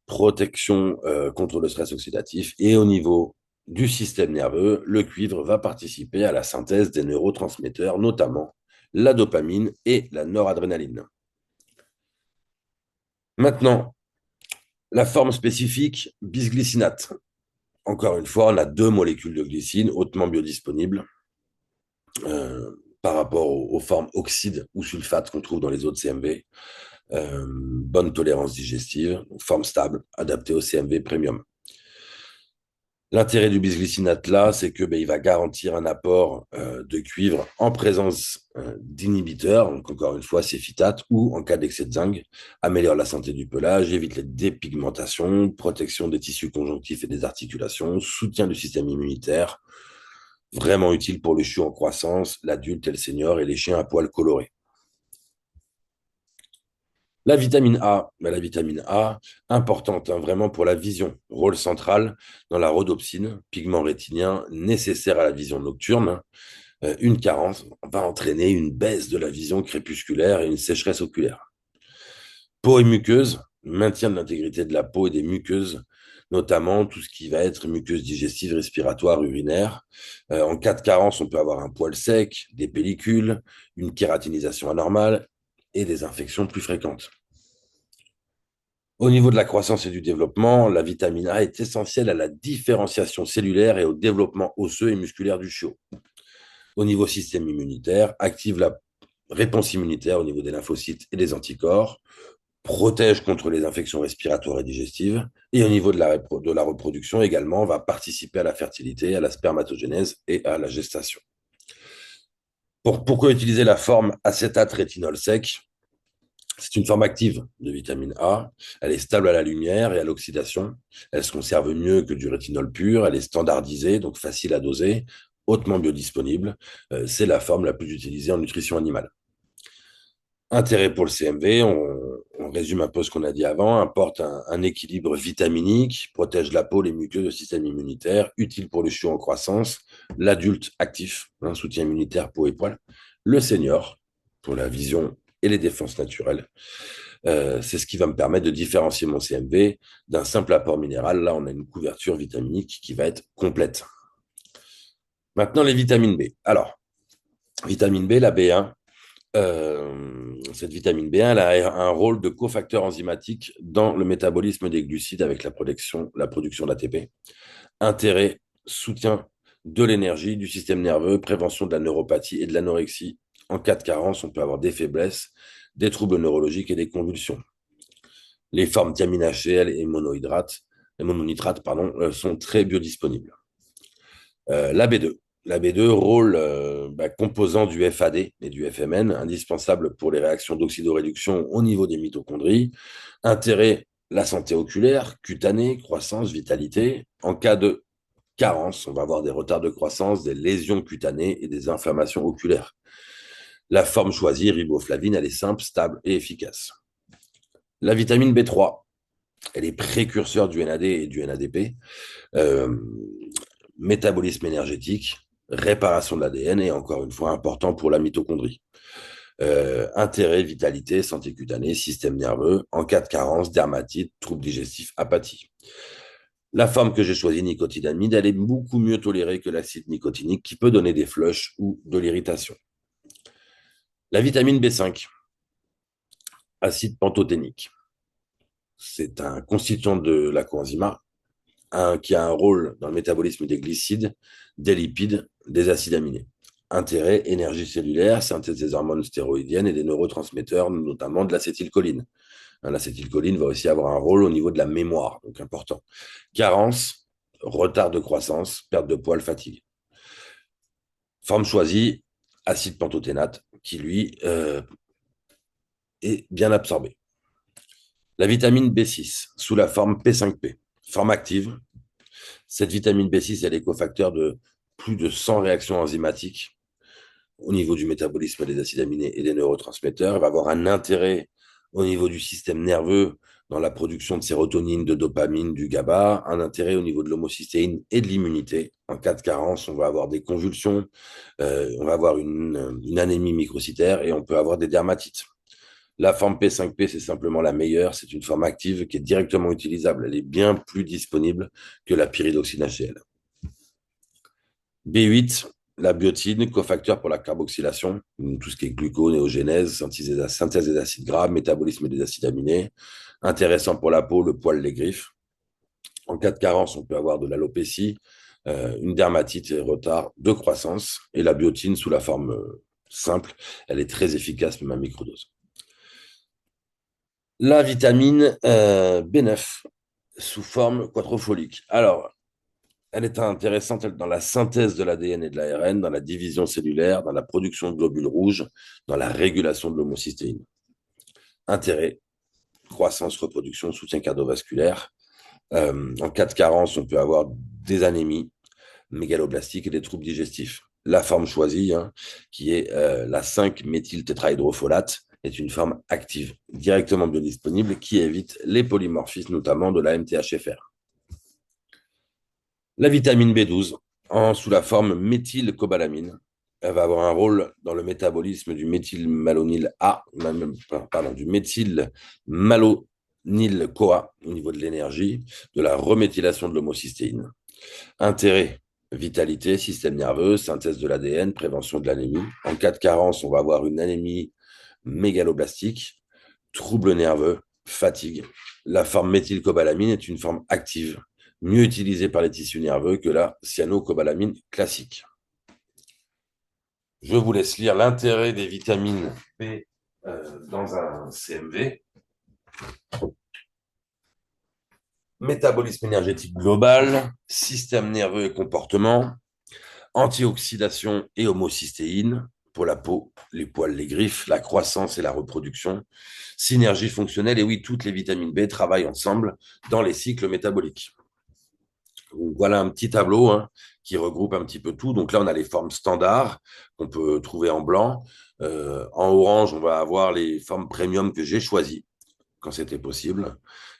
[SPEAKER 1] protection contre le stress oxydatif. Et au niveau du système nerveux, le cuivre va participer à la synthèse des neurotransmetteurs, notamment la dopamine et la noradrénaline. Maintenant, la forme spécifique, bisglycinate. Encore une fois, on a 2 molécules de glycine hautement biodisponibles par rapport aux formes oxyde ou sulfate qu'on trouve dans les autres CMV. Bonne tolérance digestive, forme stable, adaptée au CMV premium. L'intérêt du bisglycinate là, c'est que il va garantir un apport de cuivre en présence d'inhibiteurs, donc encore une fois, c'est phytate, ou en cas d'excès de zinc, améliore la santé du pelage, évite les dépigmentations, protection des tissus conjonctifs et des articulations, soutien du système immunitaire, vraiment utile pour le chiot en croissance, l'adulte et le senior et les chiens à poils colorés. La vitamine A, importante hein, vraiment pour la vision, rôle central dans la rhodopsine, pigment rétinien nécessaire à la vision nocturne. Une carence va entraîner une baisse de la vision crépusculaire et une sécheresse oculaire. Peau et muqueuse, maintien de l'intégrité de la peau et des muqueuses, notamment tout ce qui va être muqueuse digestive, respiratoire, urinaire. En cas de carence, on peut avoir un poil sec, des pellicules, une kératinisation anormale et des infections plus fréquentes. Au niveau de la croissance et du développement, la vitamine A est essentielle à la différenciation cellulaire et au développement osseux et musculaire du chiot. Au niveau système immunitaire, active la réponse immunitaire au niveau des lymphocytes et des anticorps, protège contre les infections respiratoires et digestives, et au niveau de la reproduction également, va participer à la fertilité, à la spermatogénèse et à la gestation. Pourquoi utiliser la forme acétate rétinol sec? C'est une forme active de vitamine A. Elle est stable à la lumière et à l'oxydation. Elle se conserve mieux que du rétinol pur. Elle est standardisée, donc facile à doser, hautement biodisponible. C'est la forme la plus utilisée en nutrition animale. Intérêt pour le CMV, on résume un peu ce qu'on a dit avant, apporte un équilibre vitaminique, protège la peau, les muqueuses, le système immunitaire, utile pour le chiot en croissance, l'adulte actif, soutien immunitaire, peau et poils, le senior pour la vision et les défenses naturelles. C'est ce qui va me permettre de différencier mon CMV d'un simple apport minéral. Là, on a une couverture vitaminique qui va être complète. Maintenant, les vitamines B. Alors, vitamine B, la B1, cette vitamine B1 elle a un rôle de cofacteur enzymatique dans le métabolisme des glucides avec la production d'ATP. Intérêt, soutien de l'énergie, du système nerveux, prévention de la neuropathie et de l'anorexie. En cas de carence, on peut avoir des faiblesses, des troubles neurologiques et des convulsions. Les formes thiamine HCl et mononitrate sont très biodisponibles. La B2. La B2, rôle composant du FAD et du FMN, indispensable pour les réactions d'oxydoréduction au niveau des mitochondries. Intérêt, la santé oculaire, cutanée, croissance, vitalité. En cas de carence, on va avoir des retards de croissance, des lésions cutanées et des inflammations oculaires. La forme choisie, riboflavine, elle est simple, stable et efficace. La vitamine B3, elle est précurseur du NAD et du NADP. Métabolisme énergétique, réparation de l'ADN et encore une fois important pour la mitochondrie. Intérêt, vitalité, santé cutanée, système nerveux, en cas de carence, dermatite, troubles digestifs, apathie. La forme que j'ai choisie, nicotinamide, elle est beaucoup mieux tolérée que l'acide nicotinique qui peut donner des flushs ou de l'irritation. La vitamine B5, acide pantothénique. C'est un constituant de la coenzyme qui a un rôle dans le métabolisme des glycides, des lipides, des acides aminés. Intérêt, énergie cellulaire, synthèse des hormones stéroïdiennes et des neurotransmetteurs, notamment de l'acétylcholine. L'acétylcholine va aussi avoir un rôle au niveau de la mémoire, donc important. Carence, retard de croissance, perte de poids, fatigue. Forme choisie, acide pantothénate, qui lui est bien absorbé. La vitamine B6, sous la forme P5P, forme active. Cette vitamine B6, elle est cofacteur de plus de 100 réactions enzymatiques au niveau du métabolisme des acides aminés et des neurotransmetteurs. Elle va avoir un intérêt au niveau du système nerveux dans la production de sérotonine, de dopamine, du GABA, un intérêt au niveau de l'homocystéine et de l'immunité. En cas de carence, on va avoir des convulsions, on va avoir une anémie microcytaire et on peut avoir des dermatites. La forme P5P, c'est simplement la meilleure. C'est une forme active qui est directement utilisable. Elle est bien plus disponible que la pyridoxine HCl. B8, la biotine, cofacteur pour la carboxylation, tout ce qui est gluconéogénèse, synthèse des acides gras, métabolisme des acides aminés. Intéressant pour la peau, le poil, les griffes. En cas de carence, on peut avoir de l'alopécie, une dermatite et retard de croissance. Et la biotine, sous la forme simple, elle est très efficace, même à microdose. La vitamine B9, sous forme quadrofolique. Alors, elle est intéressante dans la synthèse de l'ADN et de l'ARN, dans la division cellulaire, dans la production de globules rouges, dans la régulation de l'homocystéine. Intérêt, croissance, reproduction, soutien cardiovasculaire. En cas de carence, on peut avoir des anémies mégaloblastiques et des troubles digestifs. La forme choisie, qui est la 5-méthyltétrahydrofolate, est une forme active, directement biodisponible, qui évite les polymorphismes, notamment de la MTHFR. La vitamine B12, sous la forme méthylcobalamine, elle va avoir un rôle dans le métabolisme du méthylmalonyl A, pardon, du méthylmalonyl-CoA au niveau de l'énergie, de la reméthylation de l'homocystéine. Intérêt, vitalité, système nerveux, synthèse de l'ADN, prévention de l'anémie. En cas de carence, on va avoir une anémie mégaloblastique, troubles nerveux, fatigue. La forme méthylcobalamine est une forme active, mieux utilisée par les tissus nerveux que la cyanocobalamine classique. Je vous laisse lire l'intérêt des vitamines B dans un CMV. Métabolisme énergétique global, système nerveux et comportement, antioxydation et homocystéine pour la peau, les poils, les griffes, la croissance et la reproduction, synergie fonctionnelle, et oui, toutes les vitamines B travaillent ensemble dans les cycles métaboliques. Donc, voilà un petit tableau qui regroupe un petit peu tout. Donc là, on a les formes standards qu'on peut trouver en blanc. En orange, on va avoir les formes premium que j'ai choisies quand c'était possible.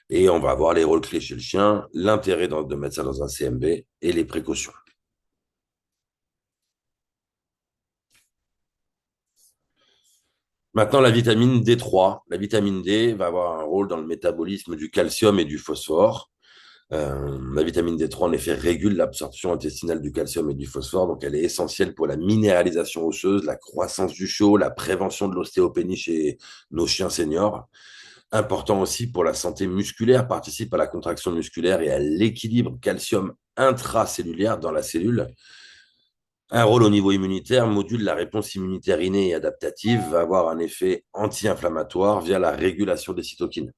[SPEAKER 1] Et on va avoir les rôles clés chez le chien, l'intérêt de mettre ça dans un CMB et les précautions. Maintenant, la vitamine D3. La vitamine D va avoir un rôle dans le métabolisme du calcium et du phosphore. La vitamine D3, en effet, régule l'absorption intestinale du calcium et du phosphore, donc elle est essentielle pour la minéralisation osseuse, la croissance du chaud, la prévention de l'ostéopénie chez nos chiens seniors. Important aussi pour la santé musculaire, participe à la contraction musculaire et à l'équilibre calcium intracellulaire dans la cellule. Un rôle au niveau immunitaire, module la réponse immunitaire innée et adaptative, va avoir un effet anti-inflammatoire via la régulation des cytokines.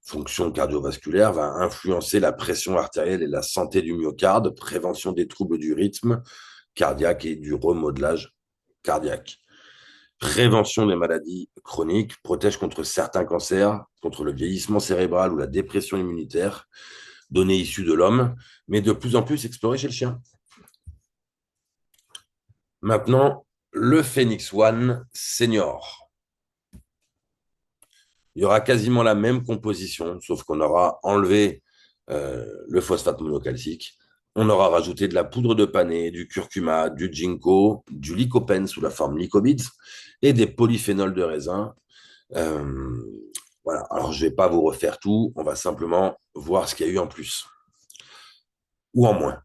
[SPEAKER 1] Fonction cardiovasculaire va influencer la pression artérielle et la santé du myocarde, prévention des troubles du rythme cardiaque et du remodelage cardiaque. Prévention des maladies chroniques, protège contre certains cancers, contre le vieillissement cérébral ou la dépression immunitaire, données issues de l'homme, mais de plus en plus explorées chez le chien. Maintenant, le Phoenix One Senior. Il y aura quasiment la même composition, sauf qu'on aura enlevé le phosphate monocalcique. On aura rajouté de la poudre de panais, du curcuma, du ginkgo, du lycopène sous la forme lycobides et des polyphénols de raisin. Voilà. Alors, je ne vais pas vous refaire tout. On va simplement voir ce qu'il y a eu en plus ou en moins.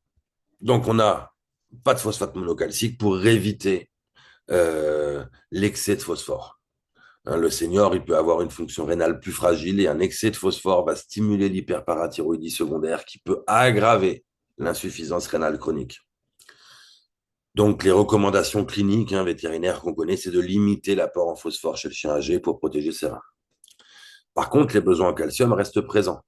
[SPEAKER 1] Donc, on n'a pas de phosphate monocalcique pour éviter l'excès de phosphore. Le senior, il peut avoir une fonction rénale plus fragile et un excès de phosphore va stimuler l'hyperparathyroïdie secondaire qui peut aggraver l'insuffisance rénale chronique. Donc, les recommandations cliniques vétérinaires qu'on connaît, c'est de limiter l'apport en phosphore chez le chien âgé pour protéger ses reins. Par contre, les besoins en calcium restent présents.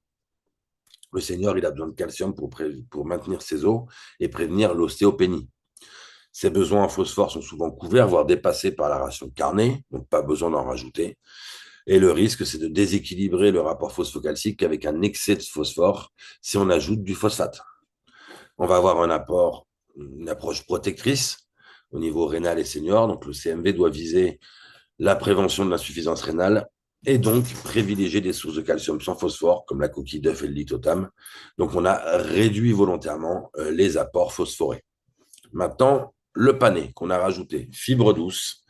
[SPEAKER 1] Le senior, il a besoin de calcium pour maintenir ses os et prévenir l'ostéopénie. Ces besoins en phosphore sont souvent couverts, voire dépassés par la ration carnée, donc pas besoin d'en rajouter. Et le risque, c'est de déséquilibrer le rapport phosphocalcique avec un excès de phosphore si on ajoute du phosphate. On va avoir une approche protectrice au niveau rénal et senior. Donc, le CMV doit viser la prévention de l'insuffisance rénale et donc privilégier des sources de calcium sans phosphore, comme la coquille d'œuf et le lithotam. Donc, on a réduit volontairement les apports phosphorés. Maintenant, le panais qu'on a rajouté, fibres douces,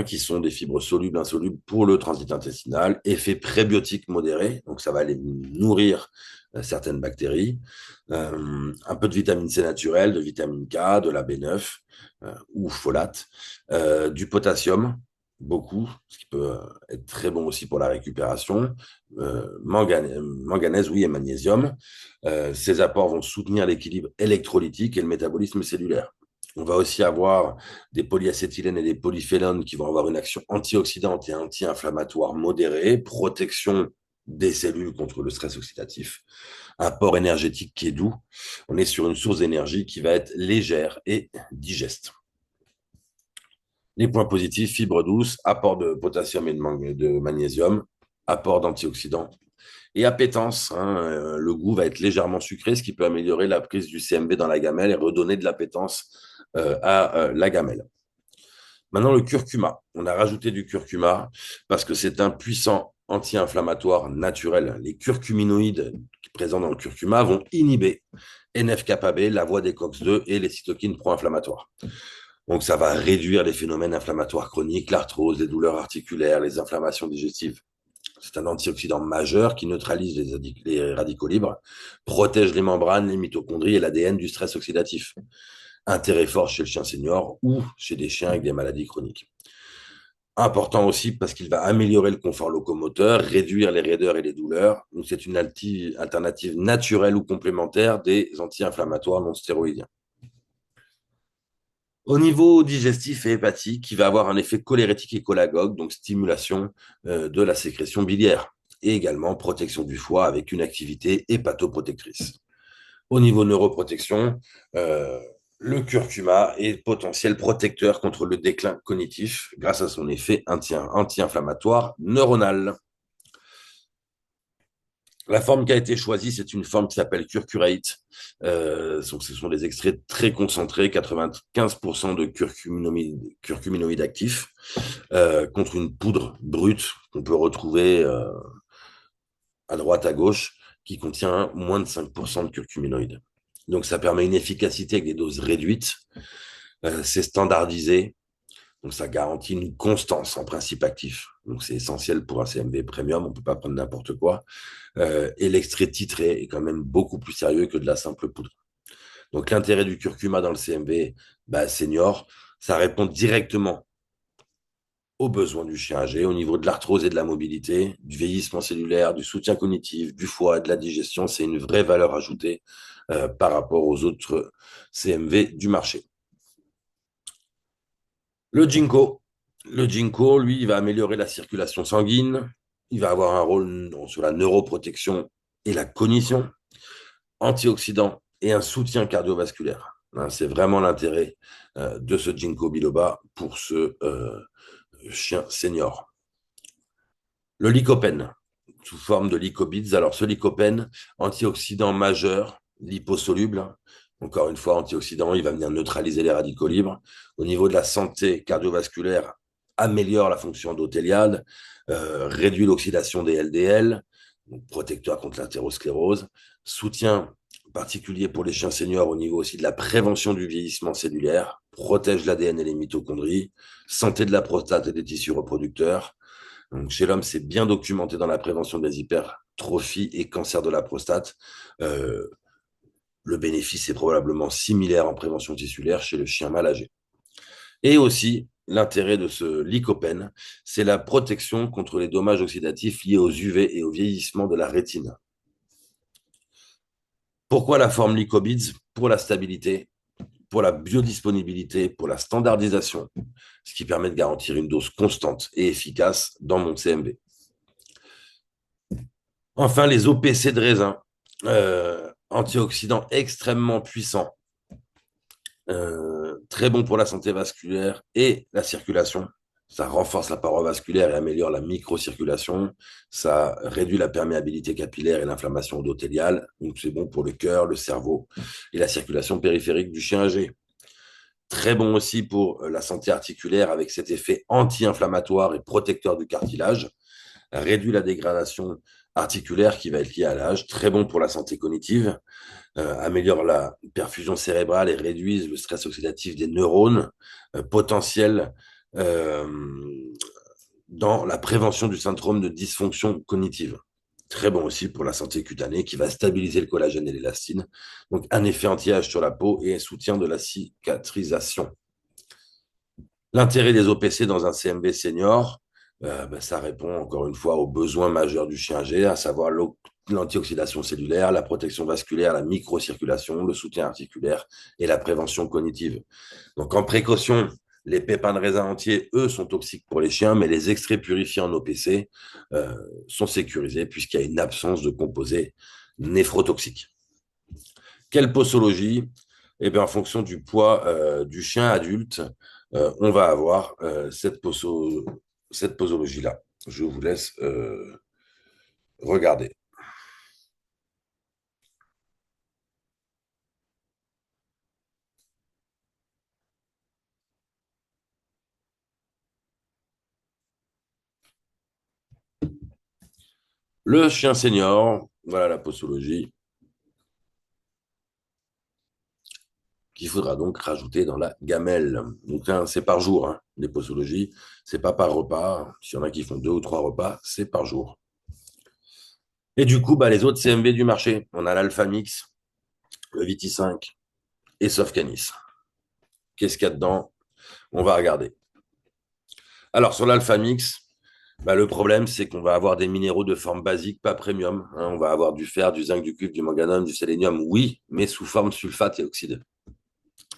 [SPEAKER 1] qui sont des fibres solubles, insolubles pour le transit intestinal, effet prébiotique modéré, donc ça va aller nourrir certaines bactéries, un peu de vitamine C naturelle, de vitamine K, de la B9 ou folate, du potassium, beaucoup, ce qui peut être très bon aussi pour la récupération, manganèse, oui, et magnésium. Ces apports vont soutenir l'équilibre électrolytique et le métabolisme cellulaire. On va aussi avoir des polyacétylènes et des polyphénols qui vont avoir une action antioxydante et anti-inflammatoire modérée, protection des cellules contre le stress oxydatif, apport énergétique qui est doux. On est sur une source d'énergie qui va être légère et digeste. Les points positifs, fibres douces, apport de potassium et de magnésium, apport d'antioxydants. Et appétence, le goût va être légèrement sucré, ce qui peut améliorer la prise du CMB dans la gamelle et redonner de l'appétence à la gamelle. Maintenant, le curcuma. On a rajouté du curcuma parce que c'est un puissant anti-inflammatoire naturel. Les curcuminoïdes présents dans le curcuma vont inhiber NF-kappa B, la voie des COX-2 et les cytokines pro-inflammatoires. Donc, ça va réduire les phénomènes inflammatoires chroniques, l'arthrose, les douleurs articulaires, les inflammations digestives. C'est un antioxydant majeur qui neutralise les radicaux libres, protège les membranes, les mitochondries et l'ADN du stress oxydatif. Intérêt fort chez le chien senior ou chez des chiens avec des maladies chroniques. Important aussi parce qu'il va améliorer le confort locomoteur, réduire les raideurs et les douleurs. Donc, c'est une alternative naturelle ou complémentaire des anti-inflammatoires non stéroïdiens. Au niveau digestif et hépatique, il va avoir un effet cholérétique et cholagogue, donc stimulation de la sécrétion biliaire, et également protection du foie avec une activité hépatoprotectrice. Au niveau neuroprotection, euh, le curcuma est potentiel protecteur contre le déclin cognitif grâce à son effet anti-inflammatoire neuronal. La forme qui a été choisie, c'est une forme qui s'appelle curcurate. Ce sont des extraits très concentrés, 95% de curcuminoïdes actifs, contre une poudre brute qu'on peut retrouver à droite, à gauche, qui contient moins de 5% de curcuminoïdes. Donc ça permet une efficacité avec des doses réduites, c'est standardisé, donc ça garantit une constance en principe actif. Donc c'est essentiel pour un CMV premium, on ne peut pas prendre n'importe quoi. Et l'extrait titré est quand même beaucoup plus sérieux que de la simple poudre. Donc l'intérêt du curcuma dans le CMV senior, ça répond directement aux besoins du chien âgé au niveau de l'arthrose et de la mobilité, du vieillissement cellulaire, du soutien cognitif, du foie et de la digestion. C'est une vraie valeur ajoutée par rapport aux autres CMV du marché. Le ginkgo. Le ginkgo, lui, il va améliorer la circulation sanguine. Il va avoir un rôle sur la neuroprotection et la cognition, antioxydant et un soutien cardiovasculaire. Hein, c'est vraiment l'intérêt de ce ginkgo biloba pour ce chien senior. Le lycopène, sous forme de lycobides. Alors, ce lycopène, antioxydant majeur, liposoluble. Encore une fois, antioxydant, il va venir neutraliser les radicaux libres. Au niveau de la santé cardiovasculaire, améliore la fonction endothéliale, réduit l'oxydation des LDL, donc protecteur contre l'athérosclérose, soutien particulier pour les chiens seniors au niveau aussi de la prévention du vieillissement cellulaire, protège l'ADN et les mitochondries, santé de la prostate et des tissus reproducteurs. Donc, chez l'homme, c'est bien documenté dans la prévention des hypertrophies et cancers de la prostate. Euh, le bénéfice est probablement similaire en prévention tissulaire chez le chien mal âgé. Et aussi, l'intérêt de ce lycopène, c'est la protection contre les dommages oxydatifs liés aux UV et au vieillissement de la rétine. Pourquoi la forme lycobids? Pour la stabilité, pour la biodisponibilité, pour la standardisation, ce qui permet de garantir une dose constante et efficace dans mon CMV. Enfin, les OPC de raisin, antioxydants extrêmement puissants, très bons pour la santé vasculaire et la circulation. Ça renforce la paroi vasculaire et améliore la microcirculation. Ça réduit la perméabilité capillaire et l'inflammation endothéliale. Donc, c'est bon pour le cœur, le cerveau et la circulation périphérique du chien âgé. Très bon aussi pour la santé articulaire avec cet effet anti-inflammatoire et protecteur du cartilage. Réduit la dégradation articulaire qui va être liée à l'âge. Très bon pour la santé cognitive. Améliore la perfusion cérébrale et réduisent le stress oxydatif des neurones, potentiel euh, dans la prévention du syndrome de dysfonction cognitive. Très bon aussi pour la santé cutanée qui va stabiliser le collagène et l'élastine. Donc un effet anti-âge sur la peau et un soutien de la cicatrisation. L'intérêt des OPC dans un CMV senior, ça répond encore une fois aux besoins majeurs du chien âgé, à savoir l'antioxydation cellulaire, la protection vasculaire, la microcirculation, le soutien articulaire et la prévention cognitive. Donc en précaution, les pépins de raisin entiers, eux, sont toxiques pour les chiens, mais les extraits purifiés en OPC sont sécurisés puisqu'il y a une absence de composés néphrotoxiques. Quelle posologie? Eh bien, en fonction du poids du chien adulte, on va avoir cette posologie-là. Je vous laisse regarder. Le chien senior, voilà la posologie qu'il faudra donc rajouter dans la gamelle. Donc, hein, c'est par jour, hein, les posologies. C'est pas par repas. S'il y en a qui font 2 ou 3 repas, c'est par jour. Et du coup, bah, les autres CMV du marché, on a l'Alpha Mix, le VT5 et Sofcanis. Qu'est-ce qu'il y a dedans? On va regarder. Alors, sur l'Alpha Mix, bah, le problème, c'est qu'on va avoir des minéraux de forme basique, pas premium, hein. On va avoir du fer, du zinc, du cuivre, du manganum, du sélénium, oui, mais sous forme sulfate et oxyde.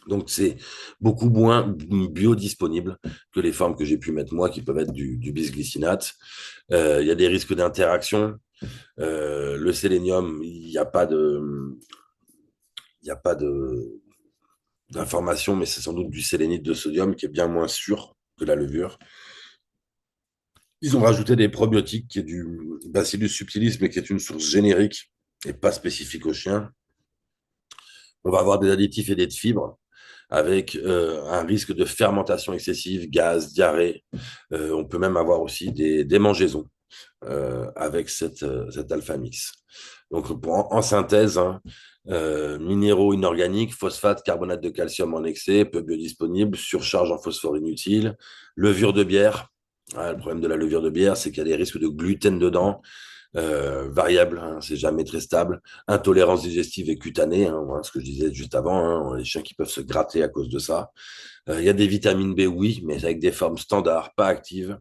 [SPEAKER 1] Donc, c'est beaucoup moins biodisponible que les formes que j'ai pu mettre moi, qui peuvent être du bisglycinate. Il y a des risques d'interaction. Le sélénium, il n'y a pas d'information, mais c'est sans doute du sélénite de sodium qui est bien moins sûr que la levure. Ils ont rajouté des probiotiques qui est du Bacillus subtilis, mais qui est une source générique et pas spécifique aux chiens. On va avoir des additifs et des fibres avec un risque de fermentation excessive, gaz, diarrhée. On peut même avoir aussi des démangeaisons avec cet alpha mix. Donc, en synthèse, hein, minéraux inorganiques, phosphate, carbonate de calcium en excès, peu biodisponible, surcharge en phosphore inutile, levure de bière. Ah, le problème de la levure de bière, c'est qu'il y a des risques de gluten dedans, variable, hein, c'est jamais très stable, intolérance digestive et cutanée, hein, voilà, ce que je disais juste avant, hein, les chiens qui peuvent se gratter à cause de ça. Il y a des vitamines B, oui, mais avec des formes standards, pas actives.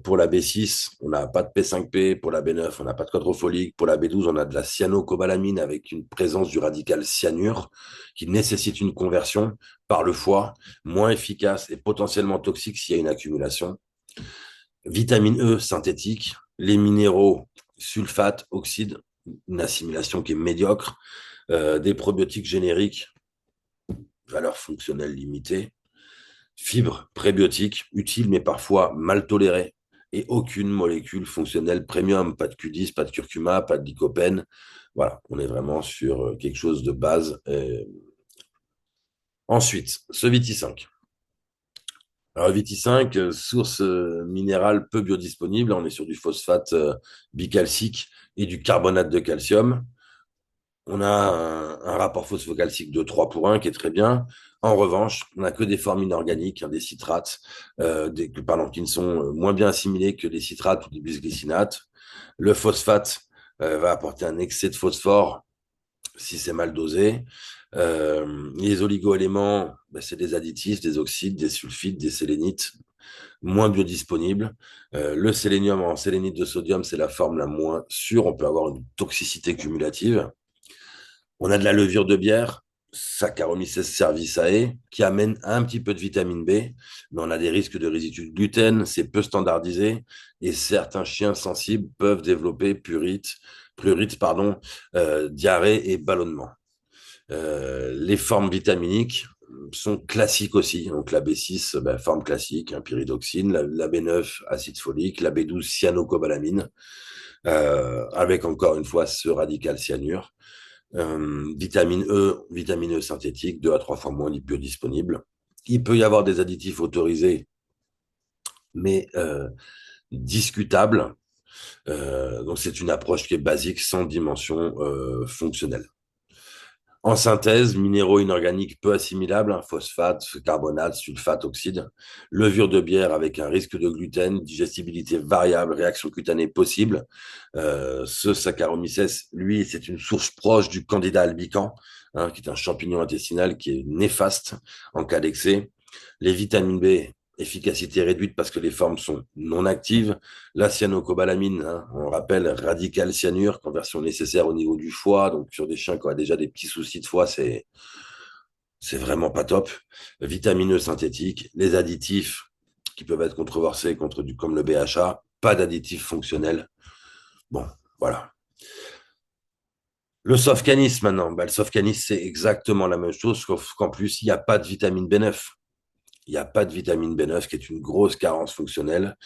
[SPEAKER 1] Pour la B6, on n'a pas de P5P. Pour la B9, on n'a pas de quadrofolique. Pour la B12, on a de la cyanocobalamine avec une présence du radical cyanure qui nécessite une conversion par le foie, moins efficace et potentiellement toxique s'il y a une accumulation. Vitamine E synthétique, les minéraux sulfate, oxyde, une assimilation qui est médiocre, des probiotiques génériques, valeur fonctionnelle limitée, fibres prébiotiques utiles mais parfois mal tolérées et aucune molécule fonctionnelle premium, pas de Q10, pas de curcuma, pas de lycopène. Voilà, on est vraiment sur quelque chose de base. Ensuite, ce VT5. Alors, le VT5, source minérale peu biodisponible, on est sur du phosphate bicalcique et du carbonate de calcium. On a un rapport phosphocalcique de 3 pour 1 qui est très bien. En revanche, on n'a que des formes inorganiques, hein, des citrates, pardon, qui ne sont moins bien assimilés que les citrates ou les bisglycinates. Le phosphate va apporter un excès de phosphore si c'est mal dosé. Les oligoéléments, ben, c'est des additifs, des oxydes, des sulfides, des sélénites, moins biodisponibles. Le sélénium en sélénite de sodium, c'est la forme la moins sûre. On peut avoir une toxicité cumulative. On a de la levure de bière, Saccharomyces cerevisiae, qui amène un petit peu de vitamine B, mais on a des risques de résidus de gluten, c'est peu standardisé, et certains chiens sensibles peuvent développer prurite, pardon, diarrhée et ballonnement. Les formes vitaminiques sont classiques aussi. Donc la B6, ben, forme classique, hein, pyridoxine, la B9, acide folique, la B12, cyanocobalamine, avec encore une fois ce radical cyanure. Vitamine E synthétique, 2 à 3 fois moins biodisponible. Il peut y avoir des additifs autorisés, mais discutables. Donc c'est une approche qui est basique, sans dimension fonctionnelle. En synthèse, minéraux inorganiques peu assimilables, hein, phosphate, carbonate, sulfate, oxyde, levure de bière avec un risque de gluten, digestibilité variable, réaction cutanée possible. Ce Saccharomyces, lui, c'est une source proche du Candida albicans, hein, qui est un champignon intestinal qui est néfaste en cas d'excès. Les vitamines B, efficacité réduite parce que les formes sont non actives. La cyanocobalamine, hein, on rappelle, radical cyanure, conversion nécessaire au niveau du foie. Donc, sur des chiens qui ont déjà des petits soucis de foie, c'est vraiment pas top. Vitamineux synthétiques, les additifs qui peuvent être controversés comme le BHA, pas d'additifs fonctionnels. Bon, voilà. Le Sofcanis maintenant, bah, le Sofcanis, c'est exactement la même chose, sauf qu'en plus, il n'y a pas de vitamine B9. Il n'y a pas de vitamine B9, qui est une grosse carence fonctionnelle.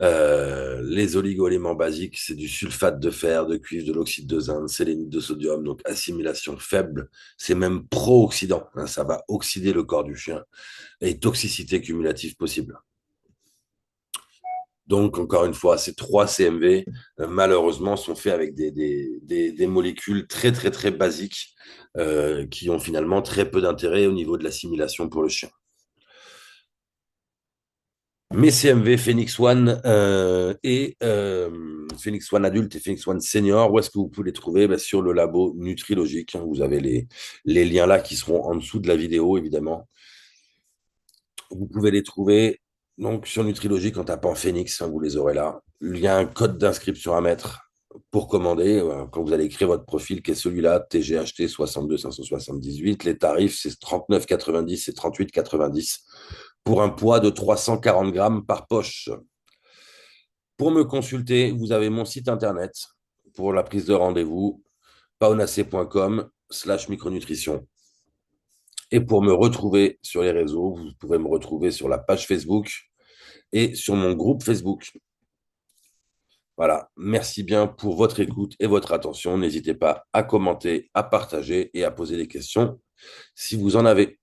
[SPEAKER 1] Les oligoéléments basiques, c'est du sulfate de fer, de cuivre, de l'oxyde de zinc, sélénite de sodium, donc assimilation faible. C'est même pro-oxydant, hein, ça va oxyder le corps du chien et toxicité cumulative possible. Donc, encore une fois, ces trois CMV, malheureusement, sont faits avec des molécules très, très, très basiques qui ont finalement très peu d'intérêt au niveau de l'assimilation pour le chien. Mes CMV Phoenix One et Phoenix One adulte et Phoenix One senior, où est-ce que vous pouvez les trouver? Ben, sur le labo Nutrilogique. Vous avez les liens là qui seront en dessous de la vidéo, évidemment. Vous pouvez les trouver donc sur Nutrilogique en tapant Phoenix, vous les aurez là. Il y a un code d'inscription à mettre pour commander quand vous allez écrire votre profil, qui est celui-là, TGHT 62 578. Les tarifs, c'est 39,90 et 38,90 pour un poids de 340 grammes par poche. Pour me consulter, vous avez mon site internet pour la prise de rendez-vous, paonacé.com/micronutrition. Et pour me retrouver sur les réseaux, vous pouvez me retrouver sur la page Facebook et sur mon groupe Facebook. Voilà, merci bien pour votre écoute et votre attention. N'hésitez pas à commenter, à partager et à poser des questions si vous en avez.